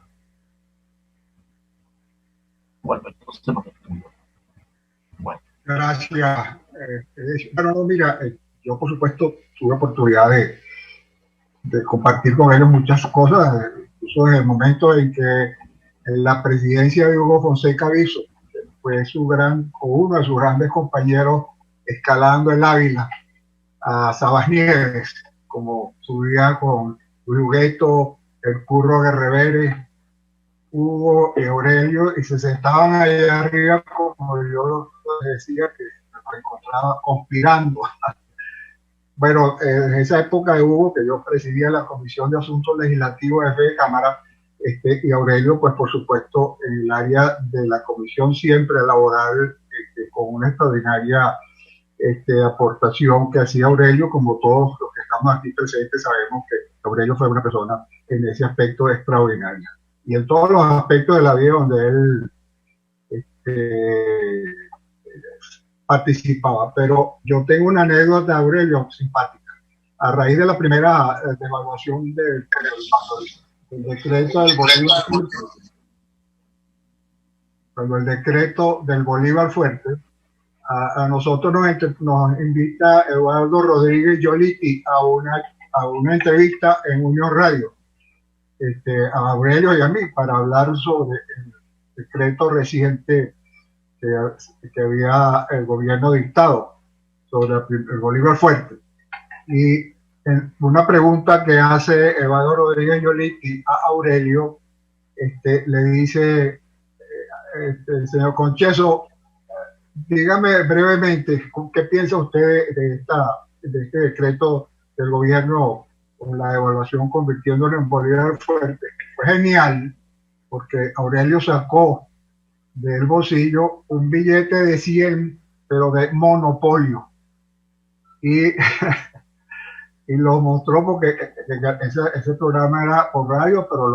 Speaker 3: O Alberto se nos respondió. Bueno.
Speaker 5: Gracias. Bueno, mira, yo por supuesto tuve oportunidad de compartir con ellos muchas cosas, incluso desde el momento en que en la presidencia de Hugo Fonseca Viso, que fue uno de sus grandes compañeros escalando el Ávila a Sabas Nieves, como subía con Luis Hugueto, el Curro Guerrevere, Hugo y Aurelio, y se sentaban ahí arriba, como yo decía, que nos encontraba conspirando. Bueno, en esa época de Hugo, que yo presidía la Comisión de Asuntos Legislativos de Fe de Cámara, y Aurelio, pues por supuesto, en el área de la comisión siempre laboral, con una extraordinaria aportación que hacía Aurelio, como todos los que estamos aquí presentes sabemos que Aurelio fue una persona en ese aspecto extraordinaria. Y en todos los aspectos de la vida donde él participaba. Pero yo tengo una anécdota de Aurelio simpática. A raíz de la primera devaluación del decreto del Bolívar Fuerte, cuando el decreto del Bolívar Fuerte, a nosotros nos invita Eduardo Rodríguez Yoliti a una entrevista en Unión Radio, a Aurelio y a mí, para hablar sobre el decreto reciente que había el gobierno dictado sobre el Bolívar Fuerte. Y una pregunta que hace Eduardo Rodríguez Yoliti a Aurelio, le dice, señor Concheso, dígame brevemente, ¿qué piensa usted de este decreto del gobierno con la devaluación convirtiéndolo en Bolívar Fuerte? Fue genial, porque Aurelio sacó del bolsillo un billete de 100, pero de monopolio. Y lo mostró porque ese programa era por radio, pero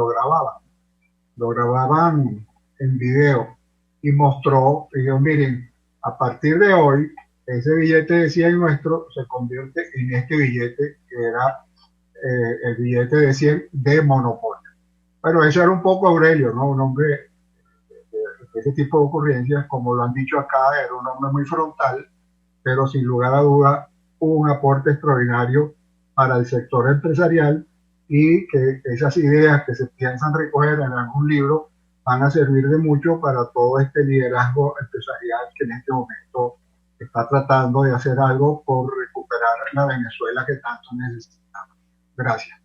Speaker 5: lo grababan en video, y mostró, y dijo, miren, a partir de hoy, ese billete de 100 nuestro se convierte en este billete que era el billete de 100 de monopolio. Pero eso era un poco Aurelio, ¿no? Un hombre de ese tipo de ocurrencias, como lo han dicho acá, era un hombre muy frontal, pero sin lugar a duda un aporte extraordinario para el sector empresarial, y que esas ideas que se piensan recoger en algún libro van a servir de mucho para todo este liderazgo empresarial que en este momento está tratando de hacer algo por recuperar la Venezuela que tanto necesitamos. Gracias.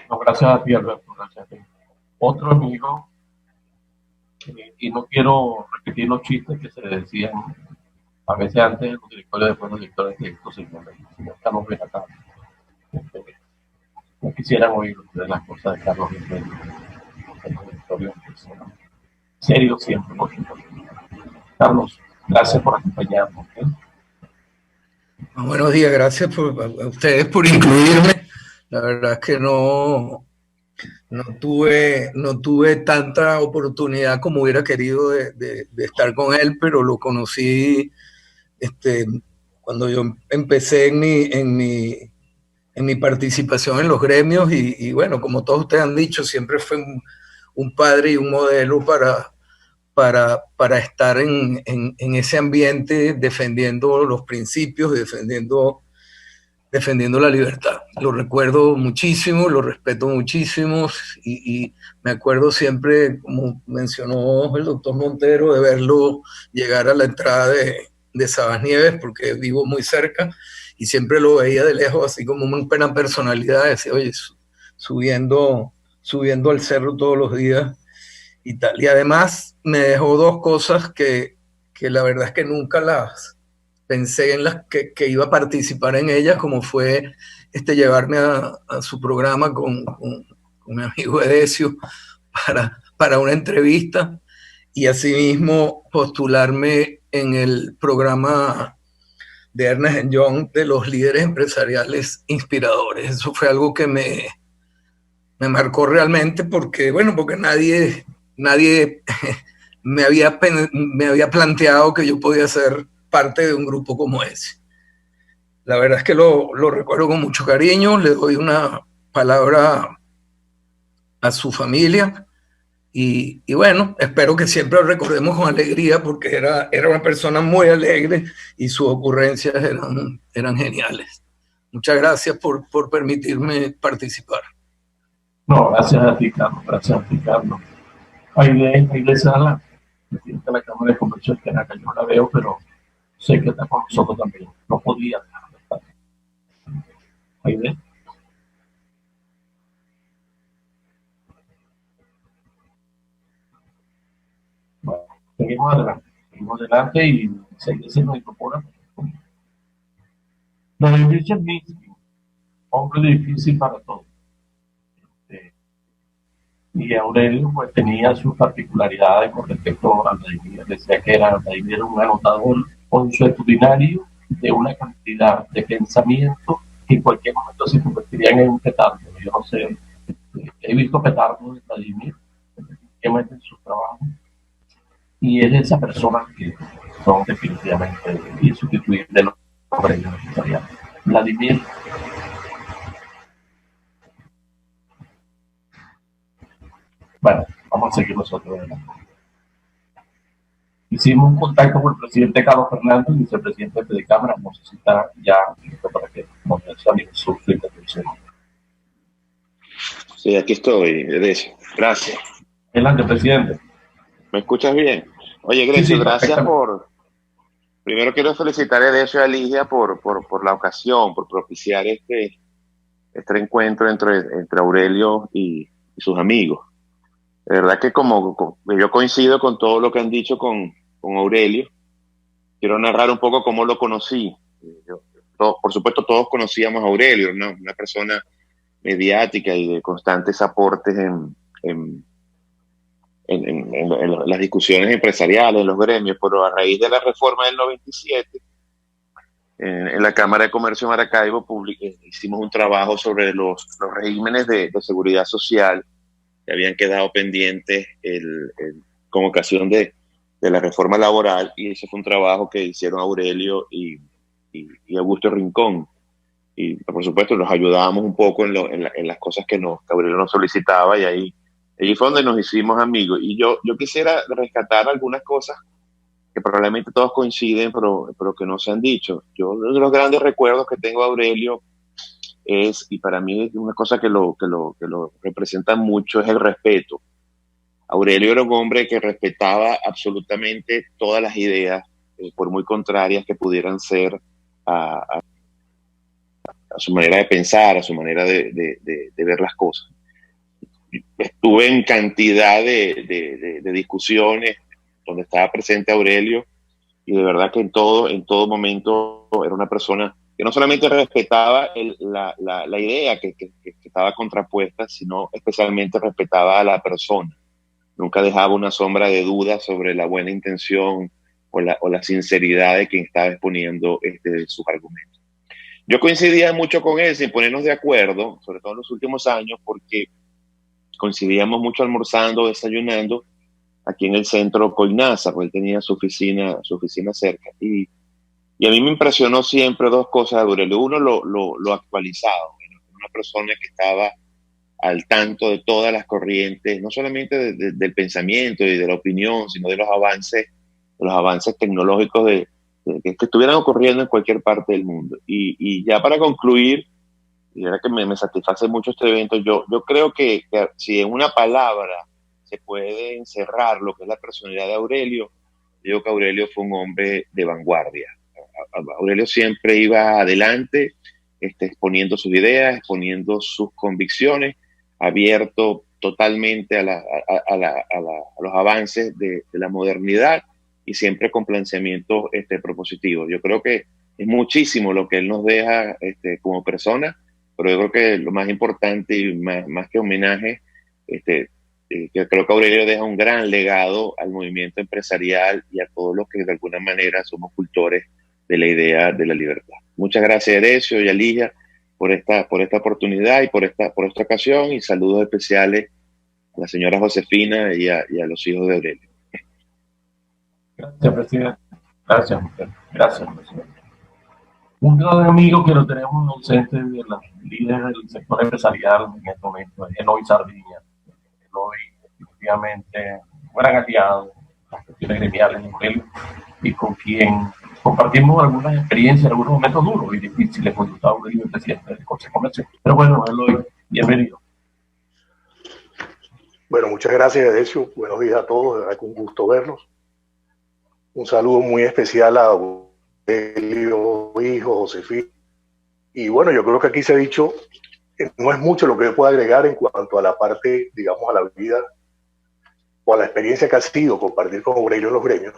Speaker 3: No, gracias a ti, Alberto, gracias a ti. Otro amigo, y no quiero repetir los chistes que se decían a veces antes de los directores, después los directores de estos señores, estamos bien acá. No quisieran oír las cosas de Carlos Jiménez, el directorio serio siempre, por supuesto. Carlos, gracias por acompañarnos.
Speaker 11: Buenos días, gracias a ustedes por incluirme. La verdad es que no tuve tanta oportunidad como hubiera querido de estar con él, pero lo conocí cuando yo empecé en mi participación en los gremios, y bueno, como todos ustedes han dicho, siempre fue un padre y un modelo para estar en ese ambiente, defendiendo los principios, defendiendo la libertad. Lo recuerdo muchísimo, lo respeto muchísimo, y me acuerdo siempre, como mencionó el doctor Montero, de verlo llegar a la entrada de Sabas Nieves, porque vivo muy cerca, y siempre lo veía de lejos, así como una personalidad, decía, oye, subiendo al cerro todos los días y tal. Y además me dejó dos cosas que la verdad es que nunca las pensé en las que iba a participar en ellas, como fue llevarme a su programa con mi amigo Edesio para una entrevista, y asimismo postularme en el programa de Ernest Young de los líderes empresariales inspiradores. Eso fue algo que me marcó realmente, porque nadie me había planteado que yo podía ser parte de un grupo como ese. La verdad es que lo recuerdo con mucho cariño. Le doy una palabra a su familia, y bueno, espero que siempre lo recordemos con alegría, porque era una persona muy alegre y sus ocurrencias eran geniales. Muchas gracias por permitirme participar.
Speaker 3: No, gracias a ti, Carlos. Gracias a ti, Carlos. Aide Sala, presidente de la Cámara de Comercio de Caracas, yo no la veo, pero sé que está con nosotros también. No podía dejar de estar. Aide. Bueno, seguimos adelante y se nos incorpora. Vladimir Chernyshky, hombre difícil para todos. Y Aurelio pues tenía sus particularidades con respecto a Vladimir. Decía que Vladimir era un anotador consuetudinario de una cantidad de pensamiento que en cualquier momento se convertirían en un petardo. Yo no sé, he visto petardos de Vladimir en sus trabajos, y es esa persona que son definitivamente insustituibles de los hombres empresariales. Vladimir. Bueno, vamos a seguir nosotros adelante. Hicimos un contacto con el presidente Carlos Fernández, vicepresidente de Cámara. No sé si está ya listo para que nos examine su intervención.
Speaker 12: Sí, aquí estoy, Grecio. Gracias.
Speaker 3: Adelante, presidente.
Speaker 12: ¿Me escuchas bien? Oye, Grecio,
Speaker 3: sí,
Speaker 12: gracias por... Primero quiero felicitar a Grecio y a Ligia por la ocasión, por propiciar este encuentro entre Aurelio y sus amigos. De verdad que como yo coincido con todo lo que han dicho con Aurelio, quiero narrar un poco cómo lo conocí. Por supuesto, todos conocíamos a Aurelio, una persona mediática y de constantes aportes en las discusiones empresariales, en los gremios, pero a raíz de la reforma del 97, en la Cámara de Comercio de Maracaibo hicimos un trabajo sobre los regímenes de seguridad social que habían quedado pendientes con ocasión de la reforma laboral, y ese fue un trabajo que hicieron Aurelio y Augusto Rincón, y por supuesto los ayudábamos un poco en las cosas que Aurelio nos solicitaba, y ahí fue donde nos hicimos amigos. Y yo quisiera rescatar algunas cosas que probablemente todos coinciden, pero que no se han dicho. Uno de los grandes recuerdos que tengo de Aurelio y para mí es una cosa que lo representa mucho, es el respeto. Aurelio era un hombre que respetaba absolutamente todas las ideas, por muy contrarias que pudieran ser a su manera de pensar, a su manera de ver las cosas. Estuve en cantidad de discusiones donde estaba presente Aurelio, y de verdad que en todo momento era una persona que no solamente respetaba la idea que estaba contrapuesta, sino especialmente respetaba a la persona. Nunca dejaba una sombra de duda sobre la buena intención o la sinceridad de quien estaba exponiendo sus argumentos. Yo coincidía mucho con él sin ponernos de acuerdo, sobre todo en los últimos años, porque coincidíamos mucho almorzando, desayunando aquí en el centro Coinaza, porque él tenía su oficina cerca. Y a mí me impresionó siempre dos cosas de Aurelio. Uno, lo actualizado. Una persona que estaba al tanto de todas las corrientes, no solamente del pensamiento y de la opinión, sino de los avances tecnológicos que estuvieran ocurriendo en cualquier parte del mundo. Y ya para concluir, y ahora que me satisface mucho este evento, yo creo que si en una palabra se puede encerrar lo que es la personalidad de Aurelio, digo que Aurelio fue un hombre de vanguardia. Aurelio siempre iba adelante, exponiendo sus ideas, exponiendo sus convicciones, abierto totalmente a los avances de la modernidad, y siempre con planteamientos propositivos. Yo creo que es muchísimo lo que él nos deja como persona, pero yo creo que lo más importante y más que homenaje, que creo que Aurelio deja un gran legado al movimiento empresarial y a todos los que de alguna manera somos cultores de la idea de la libertad. Muchas gracias, Grecio y a Ligia, por esta oportunidad y por esta ocasión, y saludos especiales a la señora Josefina y a los hijos de Aurelio.
Speaker 3: Gracias, presidente. Gracias, presidente. Un gran amigo que lo tenemos ausente de los líderes del sector empresarial en este momento es Eloy Sardiña. Eloy, definitivamente, un gran aliado en las cuestiones gremiales de Aurelio, y con quien compartimos algunas experiencias, algunos momentos duros y difíciles cuando estaba Aurelio, el presidente del Consejo Comercio. Pero bueno, Eloy, bienvenido.
Speaker 13: Bueno, muchas gracias, Edesio. Buenos días a todos, de verdad que un gusto verlos. Un saludo muy especial a Aurelio, hijo, Josefina. Y bueno, yo creo que aquí se ha dicho, no es mucho lo que yo puedo agregar en cuanto a la parte, digamos, a la vida o a la experiencia que ha sido compartir con Aurelio en los gremios,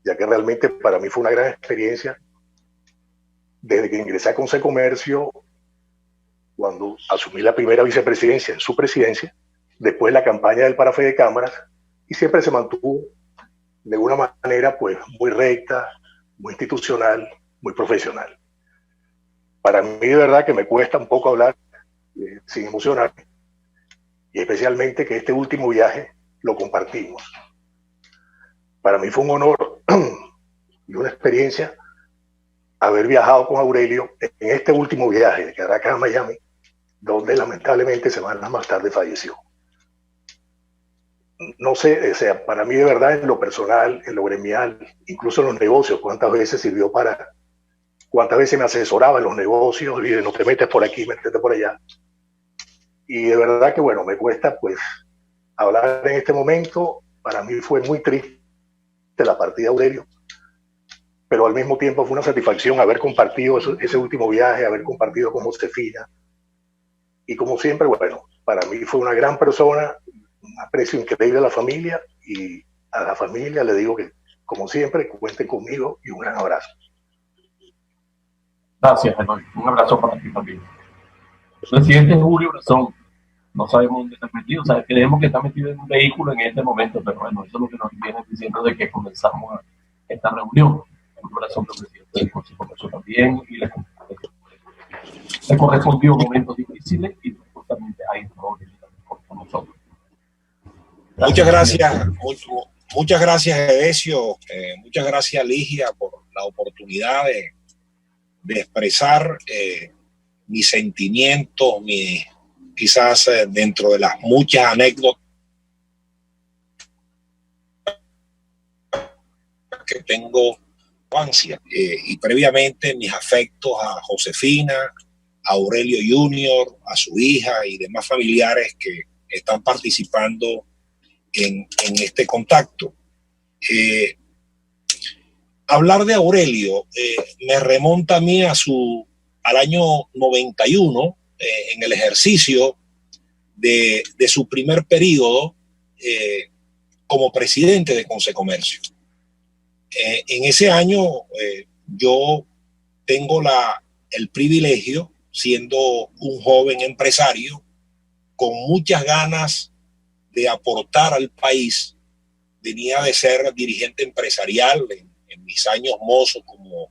Speaker 13: ya que realmente para mí fue una gran experiencia desde que ingresé a Consejo Comercio, cuando asumí la primera vicepresidencia en su presidencia, después la campaña del Parafe de Cámaras, y siempre se mantuvo de una manera pues muy recta, muy institucional, muy profesional. Para mí de verdad que me cuesta un poco hablar sin emocionarme, y especialmente que este último viaje lo compartimos. Para mí fue un honor y una experiencia haber viajado con Aurelio en este último viaje de Caracas a Miami, donde lamentablemente semanas más tarde falleció. No sé, o sea, para mí de verdad en lo personal, en lo gremial, incluso en los negocios, cuántas veces sirvió para, cuántas veces me asesoraba en los negocios, y no te metes por aquí, métete por allá. Y de verdad que bueno, me cuesta pues hablar en este momento. Para mí fue muy triste la partida de Aurelio, pero al mismo tiempo fue una satisfacción haber compartido ese último viaje, haber compartido con Josefina. Y como siempre, bueno, para mí fue una gran persona, un aprecio increíble a la familia, y a la familia le digo que, como siempre, cuenten conmigo y un gran abrazo.
Speaker 3: Gracias, Eloy. Un abrazo para ti también. El presidente Julio Brazón, no sabemos dónde está metido, o sea, creemos que está metido en un vehículo en este momento, pero bueno, eso es lo que nos viene diciendo de que comenzamos esta reunión. Un abrazo al presidente del Consejo Comercio también, y le correspondió momentos difíciles, y justamente ahí estamos con nosotros.
Speaker 14: Gracias. Muchas gracias, Edesio. Muchas gracias, Ligia, por la oportunidad de expresar mis sentimientos, quizás dentro de las muchas anécdotas que tengo infancia, y previamente mis afectos a Josefina, a Aurelio Junior, a su hija y demás familiares que están participando en este contacto. Hablar de Aurelio me remonta a mí al año 91, en el ejercicio de su primer periodo como presidente de Consejo Comercio. En ese año yo tengo el privilegio, siendo un joven empresario, con muchas ganas de aportar al país. Venía de ser dirigente empresarial en mis años mozos como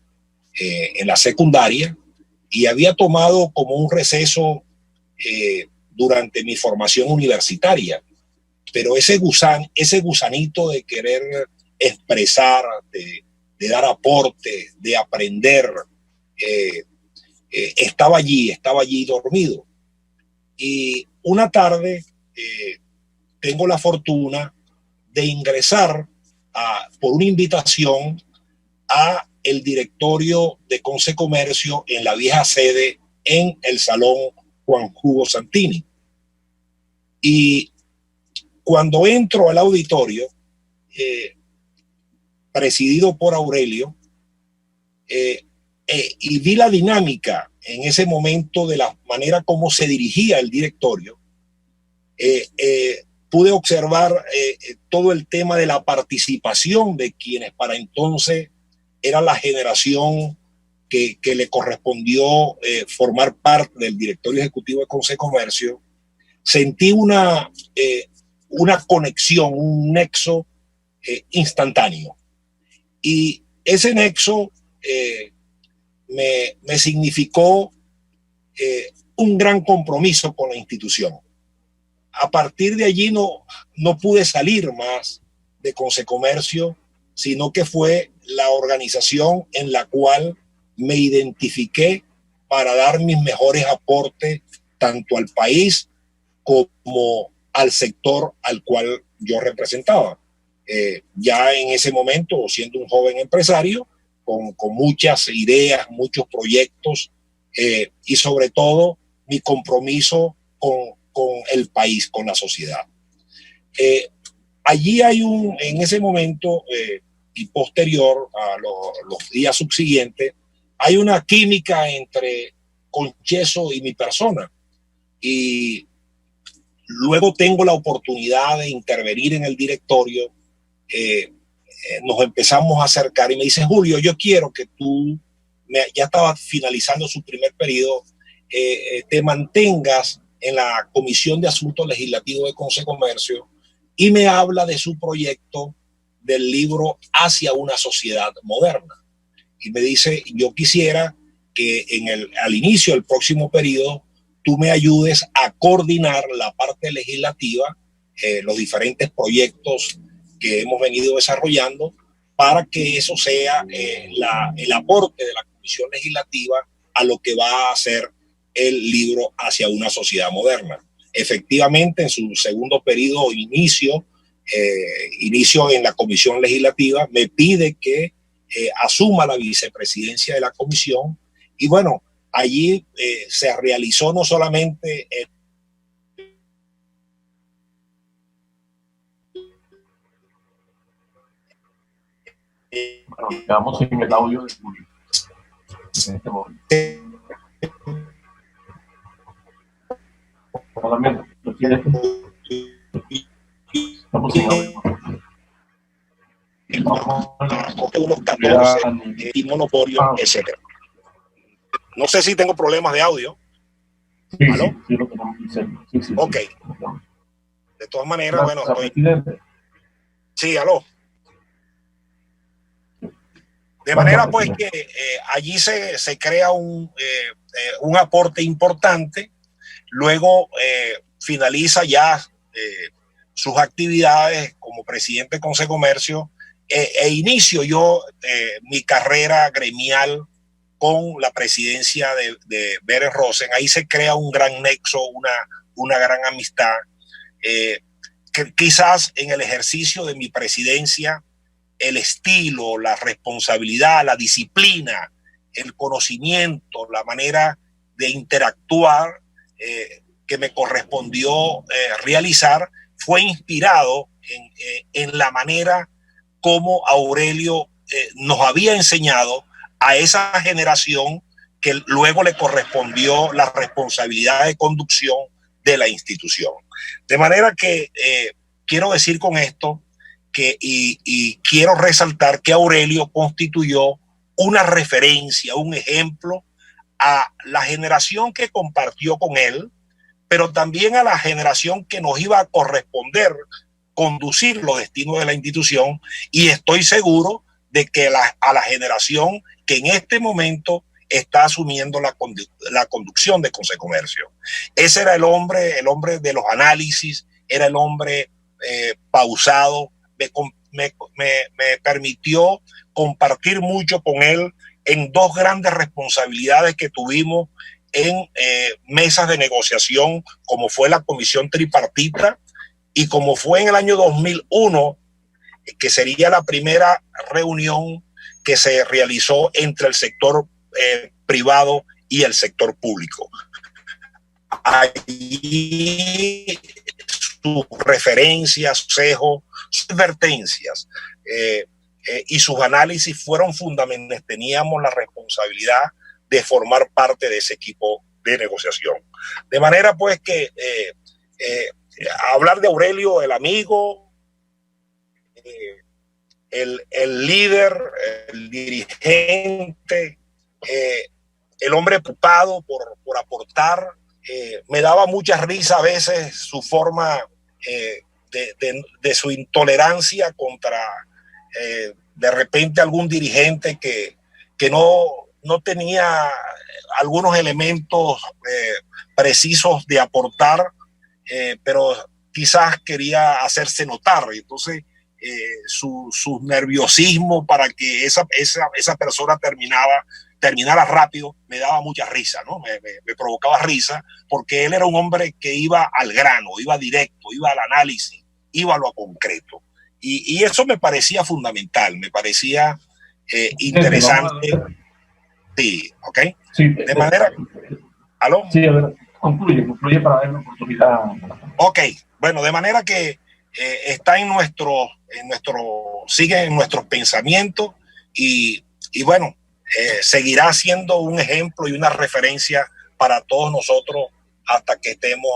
Speaker 14: en la secundaria, y había tomado como un receso durante mi formación universitaria. Pero ese gusanito de querer expresar, de dar aporte, de aprender, estaba allí dormido. Y una tarde tengo la fortuna de ingresar por una invitación a el directorio de Consejo Comercio en la vieja sede en el Salón Juan Hugo Santini. Y cuando entro al auditorio, presidido por Aurelio, y vi la dinámica en ese momento de la manera como se dirigía el directorio, pude observar todo el tema de la participación de quienes para entonces era la generación que le correspondió formar parte del directorio ejecutivo de Consejo Comercio. Sentí una conexión, un nexo instantáneo. Y ese nexo me significó un gran compromiso con la institución. A partir de allí no pude salir más de Consejo Comercio, sino que fue la organización en la cual me identifiqué para dar mis mejores aportes tanto al país como al sector al cual yo representaba. Ya en ese momento, siendo un joven empresario, con muchas ideas, muchos proyectos y sobre todo mi compromiso con el país, con la sociedad. Allí hay en ese momento y posterior a los días subsiguientes, hay una química entre Concheso y mi persona. Y luego tengo la oportunidad de intervenir en el directorio. Nos empezamos a acercar y me dice: Julio, yo quiero que tú, ya estaba finalizando su primer periodo, te mantengas en la Comisión de Asuntos Legislativos de Concecomercio, y me habla de su proyecto del libro Hacia una Sociedad Moderna. Y me dice: yo quisiera que al inicio del próximo periodo tú me ayudes a coordinar la parte legislativa, los diferentes proyectos que hemos venido desarrollando, para que eso sea el aporte de la Comisión Legislativa a lo que va a ser el libro Hacia una Sociedad Moderna. Efectivamente, en su segundo periodo inicio en la Comisión Legislativa, me pide que asuma la vicepresidencia de la comisión, y bueno, allí se realizó no solamente
Speaker 3: quedamos sin el audio de Julio en este momento. Solamente lo tienes. Estamos sin audio.
Speaker 14: Unos 14 y monopolio, etcétera. No sé si tengo problemas de audio.
Speaker 3: Sí,
Speaker 14: ¿aló?
Speaker 3: Sí, lo tenemos. Sí.
Speaker 14: Ok. De todas maneras, bueno, sí, aló. De manera pues que allí se crea un aporte importante. Luego finaliza ya sus actividades como presidente de Concecomercio e inicio yo mi carrera gremial con la presidencia de Beres Rosen. Ahí se crea un gran nexo, una gran amistad. Que quizás en el ejercicio de mi presidencia, el estilo, la responsabilidad, la disciplina, el conocimiento, la manera de interactuar que me correspondió realizar fue inspirado en la manera como Aurelio nos había enseñado a esa generación que luego le correspondió la responsabilidad de conducción de la institución. De manera que quiero decir con esto y quiero resaltar que Aurelio constituyó una referencia, un ejemplo a la generación que compartió con él, pero también a la generación que nos iba a corresponder conducir los destinos de la institución, y estoy seguro de que a la generación que en este momento está asumiendo la conducción de Concecomercio. Ese era el hombre de los análisis, era el hombre pausado. Me permitió compartir mucho con él en dos grandes responsabilidades que tuvimos en mesas de negociación, como fue la comisión tripartita y como fue en el año 2001, que sería la primera reunión que se realizó entre el sector privado y el sector público. Allí sus referencias, sus sesgos, sus advertencias y sus análisis fueron fundamentales. Teníamos la responsabilidad de formar parte de ese equipo de negociación. De manera pues que hablar de Aurelio, el amigo, el líder, el dirigente, el hombre preocupado por aportar, me daba mucha risa a veces su forma de su intolerancia contra de repente algún dirigente que no tenía algunos elementos precisos de aportar, pero quizás quería hacerse notar. Entonces su nerviosismo para que esa persona terminara rápido me daba mucha risa, ¿no? Me provocaba risa, porque él era un hombre que iba al grano, iba directo, iba al análisis, iba a lo concreto. Y eso me parecía fundamental, me parecía interesante. Sí, ok.
Speaker 3: Sí,
Speaker 14: de manera... ¿Aló?
Speaker 3: Sí, a ver, concluye para ver la oportunidad.
Speaker 14: Ok, bueno, de manera que está sigue en nuestros pensamientos y bueno, seguirá siendo un ejemplo y una referencia para todos nosotros hasta que estemos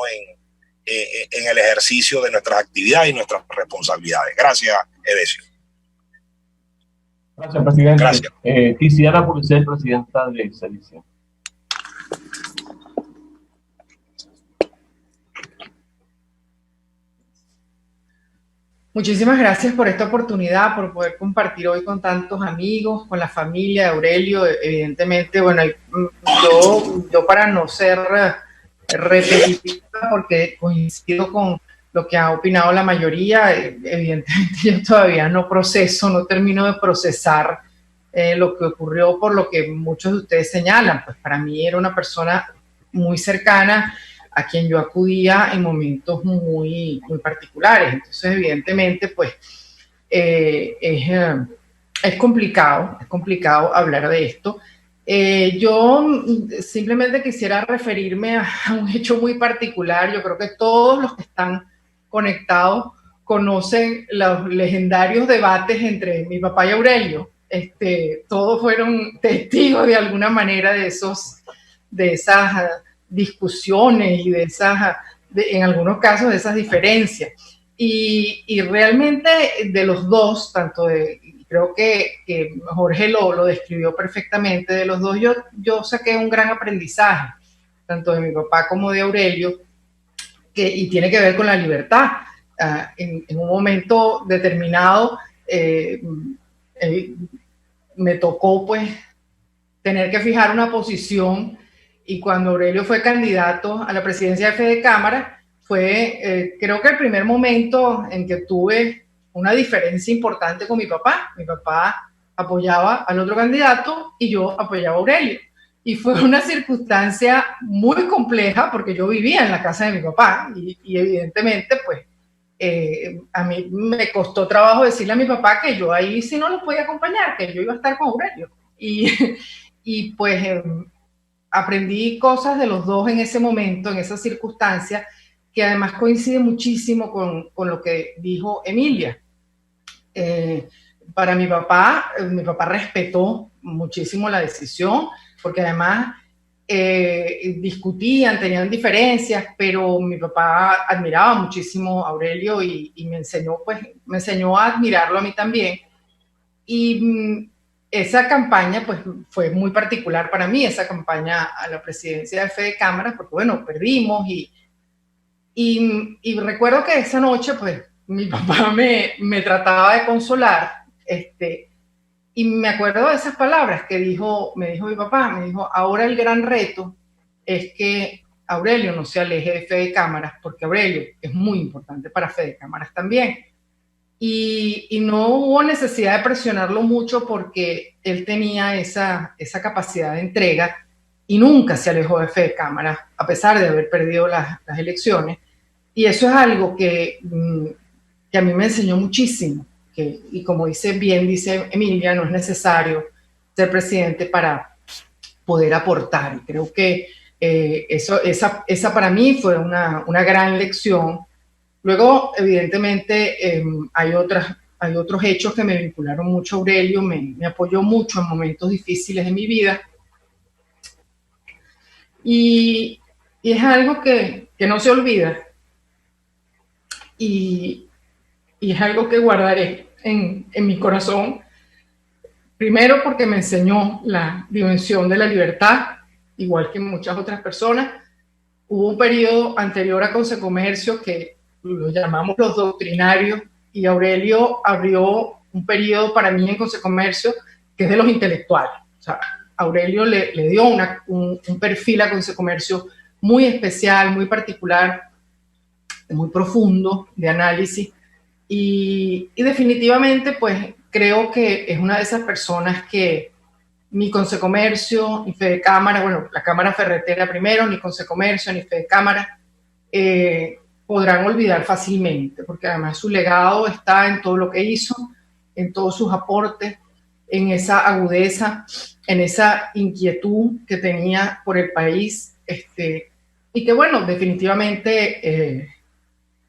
Speaker 14: en el ejercicio de nuestras actividades y nuestras responsabilidades. Gracias, Edesio.
Speaker 3: Gracias, presidente.
Speaker 14: Gracias.
Speaker 3: Tiziana Policel, presidenta de Sedición.
Speaker 15: Muchísimas gracias por esta oportunidad, por poder compartir hoy con tantos amigos, con la familia de Aurelio. Evidentemente, bueno, yo para no ser repetitiva, porque coincido con lo que ha opinado la mayoría, evidentemente yo todavía no termino de procesar lo que ocurrió, por lo que muchos de ustedes señalan. Pues para mí era una persona muy cercana, a quien yo acudía en momentos muy, muy particulares. Entonces, evidentemente, pues es complicado hablar de esto. Yo simplemente quisiera referirme a un hecho muy particular. Yo creo que todos los que están conectados conocen los legendarios debates entre mi papá y Aurelio. Todos fueron testigos de alguna manera de esas discusiones y en algunos casos de esas diferencias. Y realmente de los dos, creo que Jorge lo describió perfectamente, de los dos yo saqué un gran aprendizaje, tanto de mi papá como de Aurelio, y tiene que ver con la libertad. En un momento determinado me tocó pues tener que fijar una posición. Y cuando Aurelio fue candidato a la presidencia de Fede Cámara, fue creo que el primer momento en que tuve una diferencia importante con mi papá. Mi papá apoyaba al otro candidato y yo apoyaba a Aurelio. Y fue una circunstancia muy compleja porque yo vivía en la casa de mi papá y evidentemente pues a mí me costó trabajo decirle a mi papá que yo ahí sí no lo podía acompañar, que yo iba a estar con Aurelio. Y pues... aprendí cosas de los dos en ese momento, en esa circunstancia, que además coincide muchísimo con lo que dijo Emilia. Para mi papá respetó muchísimo la decisión, porque además discutían, tenían diferencias, pero mi papá admiraba muchísimo a Aurelio y me enseñó a admirarlo a mí también. Y esa campaña pues fue muy particular para mí, esa campaña a la presidencia de Fede Cámara, porque bueno, perdimos y recuerdo que esa noche pues mi papá me trataba de consolar, y me acuerdo de esas palabras que me dijo mi papá, me dijo: ahora el gran reto es que Aurelio no se aleje de Fede Cámaras, porque Aurelio es muy importante para Fede Cámaras también. Y no hubo necesidad de presionarlo mucho porque él tenía esa capacidad de entrega y nunca se alejó de Fede Cámara, a pesar de haber perdido las elecciones. Y eso es algo que a mí me enseñó muchísimo. Y como dice Emilia, no es necesario ser presidente para poder aportar. Y creo que esa para mí fue una gran lección. Luego, evidentemente, hay otros hechos que me vincularon mucho a Aurelio, me apoyó mucho en momentos difíciles de mi vida. Y es algo que no se olvida. Y es algo que guardaré en mi corazón. Primero porque me enseñó la dimensión de la libertad, igual que muchas otras personas. Hubo un periodo anterior a Consecomercio que lo llamamos los doctrinarios, y Aurelio abrió un periodo para mí en Consecomercio que es de los intelectuales. O sea, Aurelio le dio un perfil a Consecomercio muy especial, muy particular, muy profundo de análisis, y definitivamente pues creo que es una de esas personas que ni Consecomercio ni Fede Cámara, bueno, la Cámara Ferretera primero, ni Consecomercio ni Fede Cámara podrán olvidar fácilmente, porque además su legado está en todo lo que hizo, en todos sus aportes, en esa agudeza, en esa inquietud que tenía por el país, y que bueno, definitivamente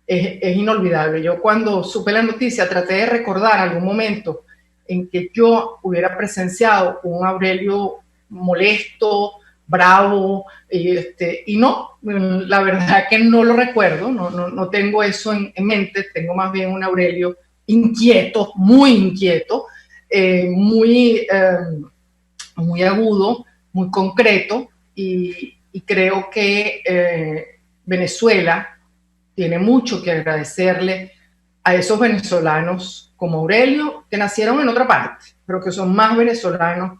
Speaker 15: es inolvidable. Yo cuando supe la noticia traté de recordar algún momento en que yo hubiera presenciado un Aurelio molesto, bravo, y no, la verdad que no lo recuerdo, no tengo eso en mente, tengo más bien un Aurelio inquieto, muy agudo, muy concreto, y creo que Venezuela tiene mucho que agradecerle a esos venezolanos como Aurelio, que nacieron en otra parte, pero que son más venezolanos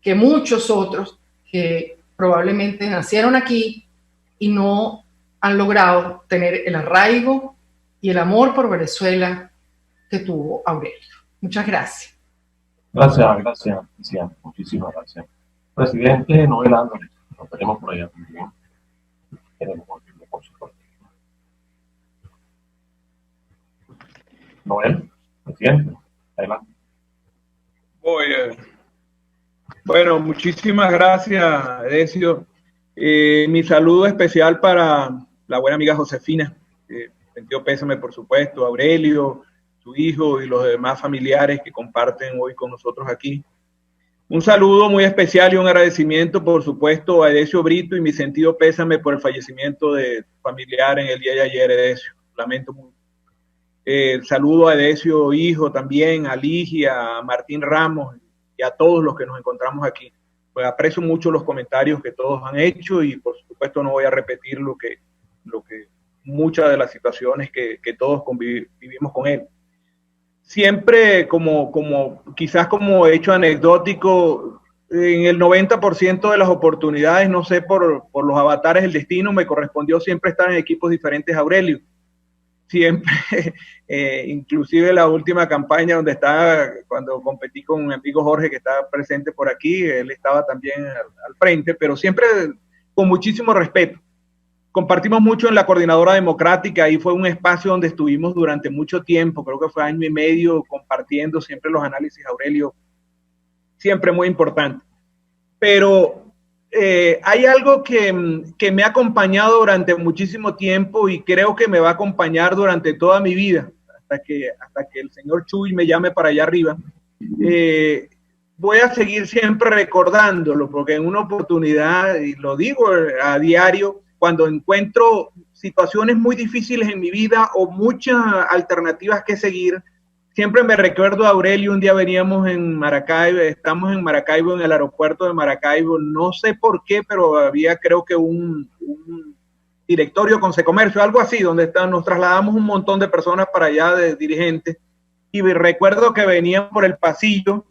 Speaker 15: que muchos otros que probablemente nacieron aquí y no han logrado tener el arraigo y el amor por Venezuela que tuvo Aurelio. Muchas gracias.
Speaker 3: Gracias, presidente. Muchísimas gracias. Presidente Noel Álvarez, lo tenemos por allá también. Queremos oírlo, por supuesto. Noel, presidente, adelante.
Speaker 16: Bueno, muchísimas gracias, Edesio. Mi saludo especial para la buena amiga Josefina. Sentido pésame, por supuesto, a Aurelio, su hijo y los demás familiares que comparten hoy con nosotros aquí. Un saludo muy especial y un agradecimiento, por supuesto, a Edesio Brito y mi sentido pésame por el fallecimiento de familiar en el día de ayer, Edesio. Lamento mucho. Saludo a Edesio hijo también, a Ligia, a Martín Ramos y a todos los que nos encontramos aquí. Pues aprecio mucho los comentarios que todos han hecho y por supuesto no voy a repetir lo que muchas de las situaciones que todos vivimos con él. Siempre quizás como hecho anecdótico, en el 90% de las oportunidades, no sé, por los avatares del destino, me correspondió siempre estar en equipos diferentes a Aurelio. Siempre, inclusive la última campaña cuando competí con mi amigo Jorge, que está presente por aquí, él estaba también al frente, pero siempre con muchísimo respeto. Compartimos mucho en la Coordinadora Democrática, ahí fue un espacio donde estuvimos durante mucho tiempo, creo que fue año y medio, compartiendo siempre los análisis, Aurelio, siempre muy importante. Pero hay algo que me ha acompañado durante muchísimo tiempo y creo que me va a acompañar durante toda mi vida, hasta que el señor Chuy me llame para allá arriba. Voy a seguir siempre recordándolo, porque en una oportunidad, y lo digo a diario, cuando encuentro situaciones muy difíciles en mi vida o muchas alternativas que seguir, siempre me recuerdo a Aurelio. Un día veníamos en Maracaibo, estamos en Maracaibo, en el aeropuerto de Maracaibo, no sé por qué, pero había creo que un directorio con Secomercio, algo así, donde nos trasladamos un montón de personas para allá, de dirigentes, y recuerdo que veníamos por el pasillo,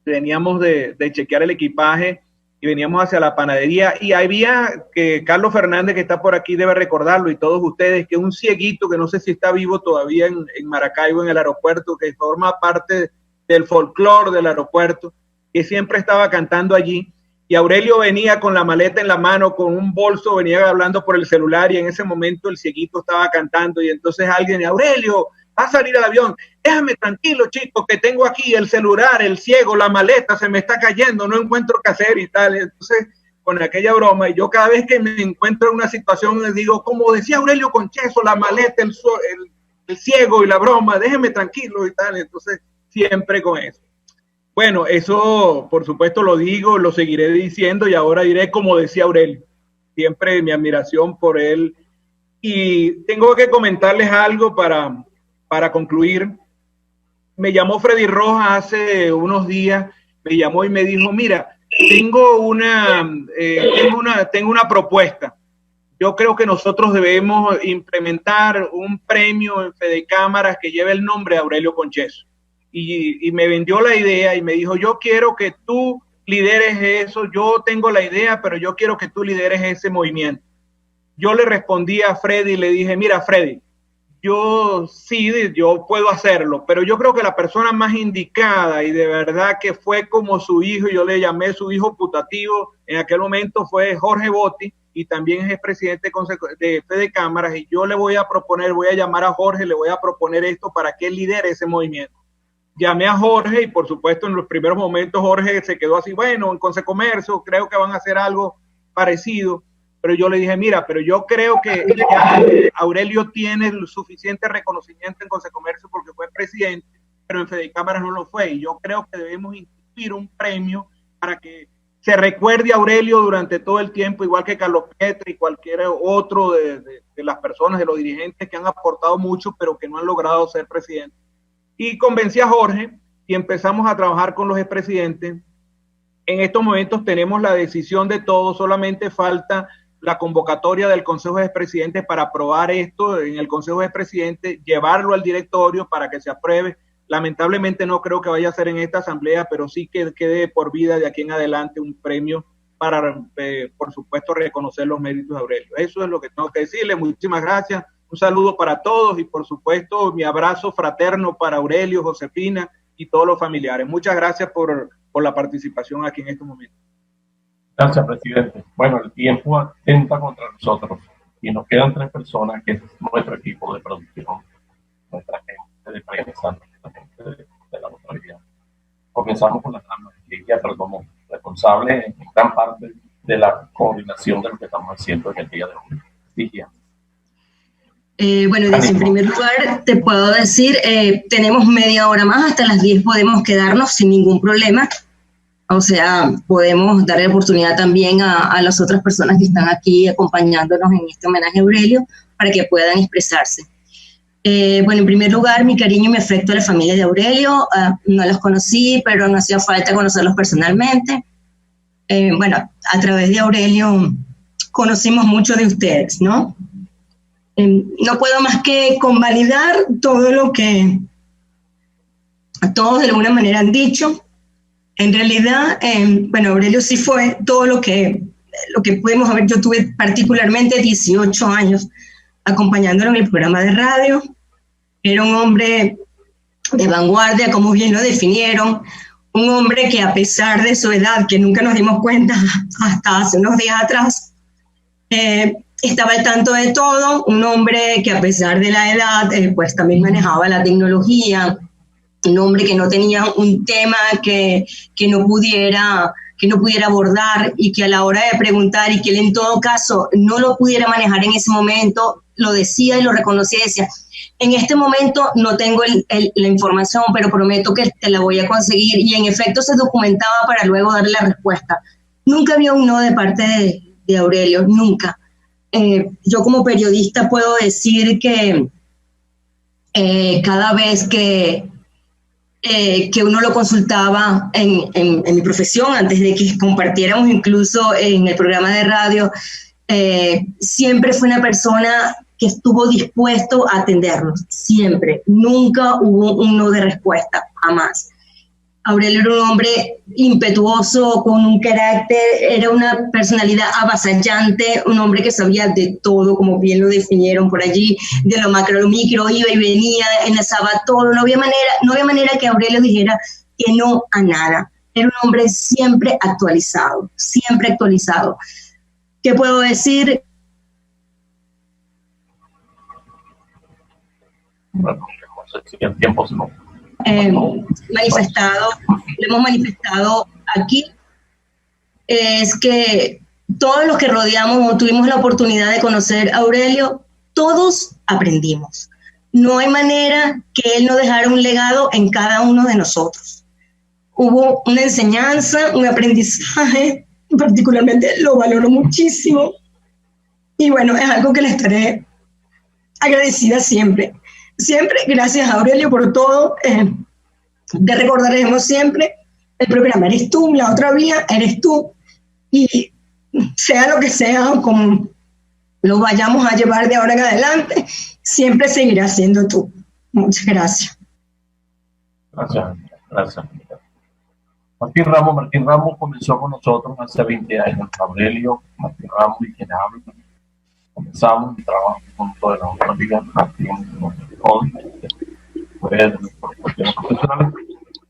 Speaker 16: veníamos de chequear el equipaje, y veníamos hacia la panadería, y había, que Carlos Fernández, que está por aquí, debe recordarlo, y todos ustedes, que un cieguito, que no sé si está vivo todavía en Maracaibo, en el aeropuerto, que forma parte del folclore del aeropuerto, que siempre estaba cantando allí, y Aurelio venía con la maleta en la mano, con un bolso, venía hablando por el celular, y en ese momento el cieguito estaba cantando, y entonces alguien, Aurelio, va a salir al avión, déjame tranquilo, chicos, que tengo aquí el celular, el ciego, la maleta, se me está cayendo, no encuentro qué hacer y tal. Entonces, con aquella broma, y yo cada vez que me encuentro en una situación, les digo, como decía Aurelio Concheso, la maleta, el ciego y la broma, déjeme tranquilo y tal. Entonces, siempre con eso. Bueno, eso, por supuesto, lo digo, lo seguiré diciendo, y ahora diré como decía Aurelio. Siempre mi admiración por él. Y tengo que comentarles algo para concluir. Me llamó Freddy Rojas hace unos días, me llamó y me dijo, mira, tengo una propuesta. Yo creo que nosotros debemos implementar un premio en Fedecámaras que lleve el nombre de Aurelio Concheso. Y me vendió la idea y me dijo, yo quiero que tú lideres eso, yo tengo la idea, pero yo quiero que tú lideres ese movimiento. Yo le respondí a Freddy y le dije, mira, Freddy, yo puedo hacerlo, pero yo creo que la persona más indicada y de verdad que fue como su hijo, yo le llamé su hijo putativo, en aquel momento fue Jorge Botti, y también es presidente de Fedecámaras, y yo le voy a proponer, voy a llamar a Jorge, le voy a proponer esto para que él lidere ese movimiento. llamé a Jorge y por supuesto en los primeros momentos Jorge se quedó así, bueno, en Consecomercio creo que van a hacer algo parecido, pero yo le dije, mira, pero yo creo que Aurelio tiene el suficiente reconocimiento en Consecomercio porque fue presidente, pero en Fedecámaras no lo fue, y yo creo que debemos instituir un premio para que se recuerde a Aurelio durante todo el tiempo, igual que Carlos Petri y cualquier otro de las personas, de los dirigentes que han aportado mucho, pero que no han logrado ser presidente. Y convencí a Jorge y empezamos a trabajar con los expresidentes. En estos momentos tenemos la decisión de todo, solamente falta la convocatoria del Consejo de Expresidentes para aprobar esto en el Consejo de Expresidentes, llevarlo al directorio para que se apruebe. Lamentablemente no creo que vaya a ser en esta asamblea, pero sí que quede por vida de aquí en adelante un premio para, por supuesto, reconocer los méritos de Aurelio. Eso es lo que tengo que decirle. Muchísimas gracias. Un saludo para todos y, por supuesto, mi abrazo fraterno para Aurelio, Josefina y todos los familiares. Muchas gracias por la participación aquí en este momento.
Speaker 3: Gracias, presidente. Bueno, el tiempo atenta contra nosotros y nos quedan 3 personas, que es nuestro equipo de producción, nuestra gente de prensa, nuestra gente de la autoridad. Comenzamos con la trama de Ligia, pero como responsable en gran parte de la coordinación de lo que estamos haciendo en el día de hoy. Ligia.
Speaker 17: Bueno, en primer lugar te puedo decir, tenemos media hora más, hasta las 10 podemos quedarnos sin ningún problema. O sea, podemos darle oportunidad también a las otras personas que están aquí acompañándonos en este homenaje a Aurelio para que puedan expresarse. Bueno, en primer lugar, mi cariño y mi afecto a la familia de Aurelio. No los conocí, pero no hacía falta conocerlos personalmente. Bueno, a través de Aurelio conocimos mucho de ustedes, ¿no? No puedo más que convalidar todo lo que todos de alguna manera han dicho. En realidad, bueno, Aurelio sí fue todo lo que pudimos ver. Yo tuve particularmente 18 años acompañándolo en el programa de radio. Era un hombre de vanguardia, como bien lo definieron, un hombre que a pesar de su edad, que nunca nos dimos cuenta hasta hace unos días atrás, estaba al tanto de todo, un hombre que a pesar de la edad, pues también manejaba la tecnología, un hombre que no tenía un tema que no pudiera abordar y que a la hora de preguntar y que él en todo caso no lo pudiera manejar en ese momento, lo decía y lo reconocía y decía, en este momento no tengo la información, pero prometo que te la voy a conseguir, y en efecto se documentaba para luego darle la respuesta. Nunca había un no de parte de Aurelio, nunca. Yo como periodista puedo decir que cada vez que uno lo consultaba en mi profesión, antes de que compartiéramos incluso en el programa de radio, siempre fue una persona que estuvo dispuesto a atendernos, siempre. Nunca hubo un no de respuesta, jamás. Aurelio era un hombre impetuoso, con un carácter, era una personalidad avasallante, un hombre que sabía de todo, como bien lo definieron por allí, de lo macro a lo micro, iba y venía, enlazaba todo. No había manera que Aurelio dijera que no a nada. Era un hombre siempre actualizado, siempre actualizado. ¿Qué puedo decir?
Speaker 3: Bueno, si el tiempo se nos...
Speaker 17: lo hemos manifestado aquí, es que todos los que rodeamos o tuvimos la oportunidad de conocer a Aurelio, todos aprendimos. No hay manera que él no dejara un legado en cada uno de nosotros. Hubo una enseñanza, un aprendizaje, particularmente lo valoro muchísimo, y bueno, es algo que le estaré agradecida siempre. Siempre, gracias a Aurelio por todo. Te recordaremos siempre. El programa eres tú, la otra vía eres tú. Y sea lo que sea, como lo vayamos a llevar de ahora en adelante, siempre seguirás siendo tú. Muchas gracias.
Speaker 3: Gracias. Martín Ramos comenzó con nosotros hace 20 años. Aurelio, Martín Ramos y quien habla. Comenzamos un trabajo junto de la otra vía,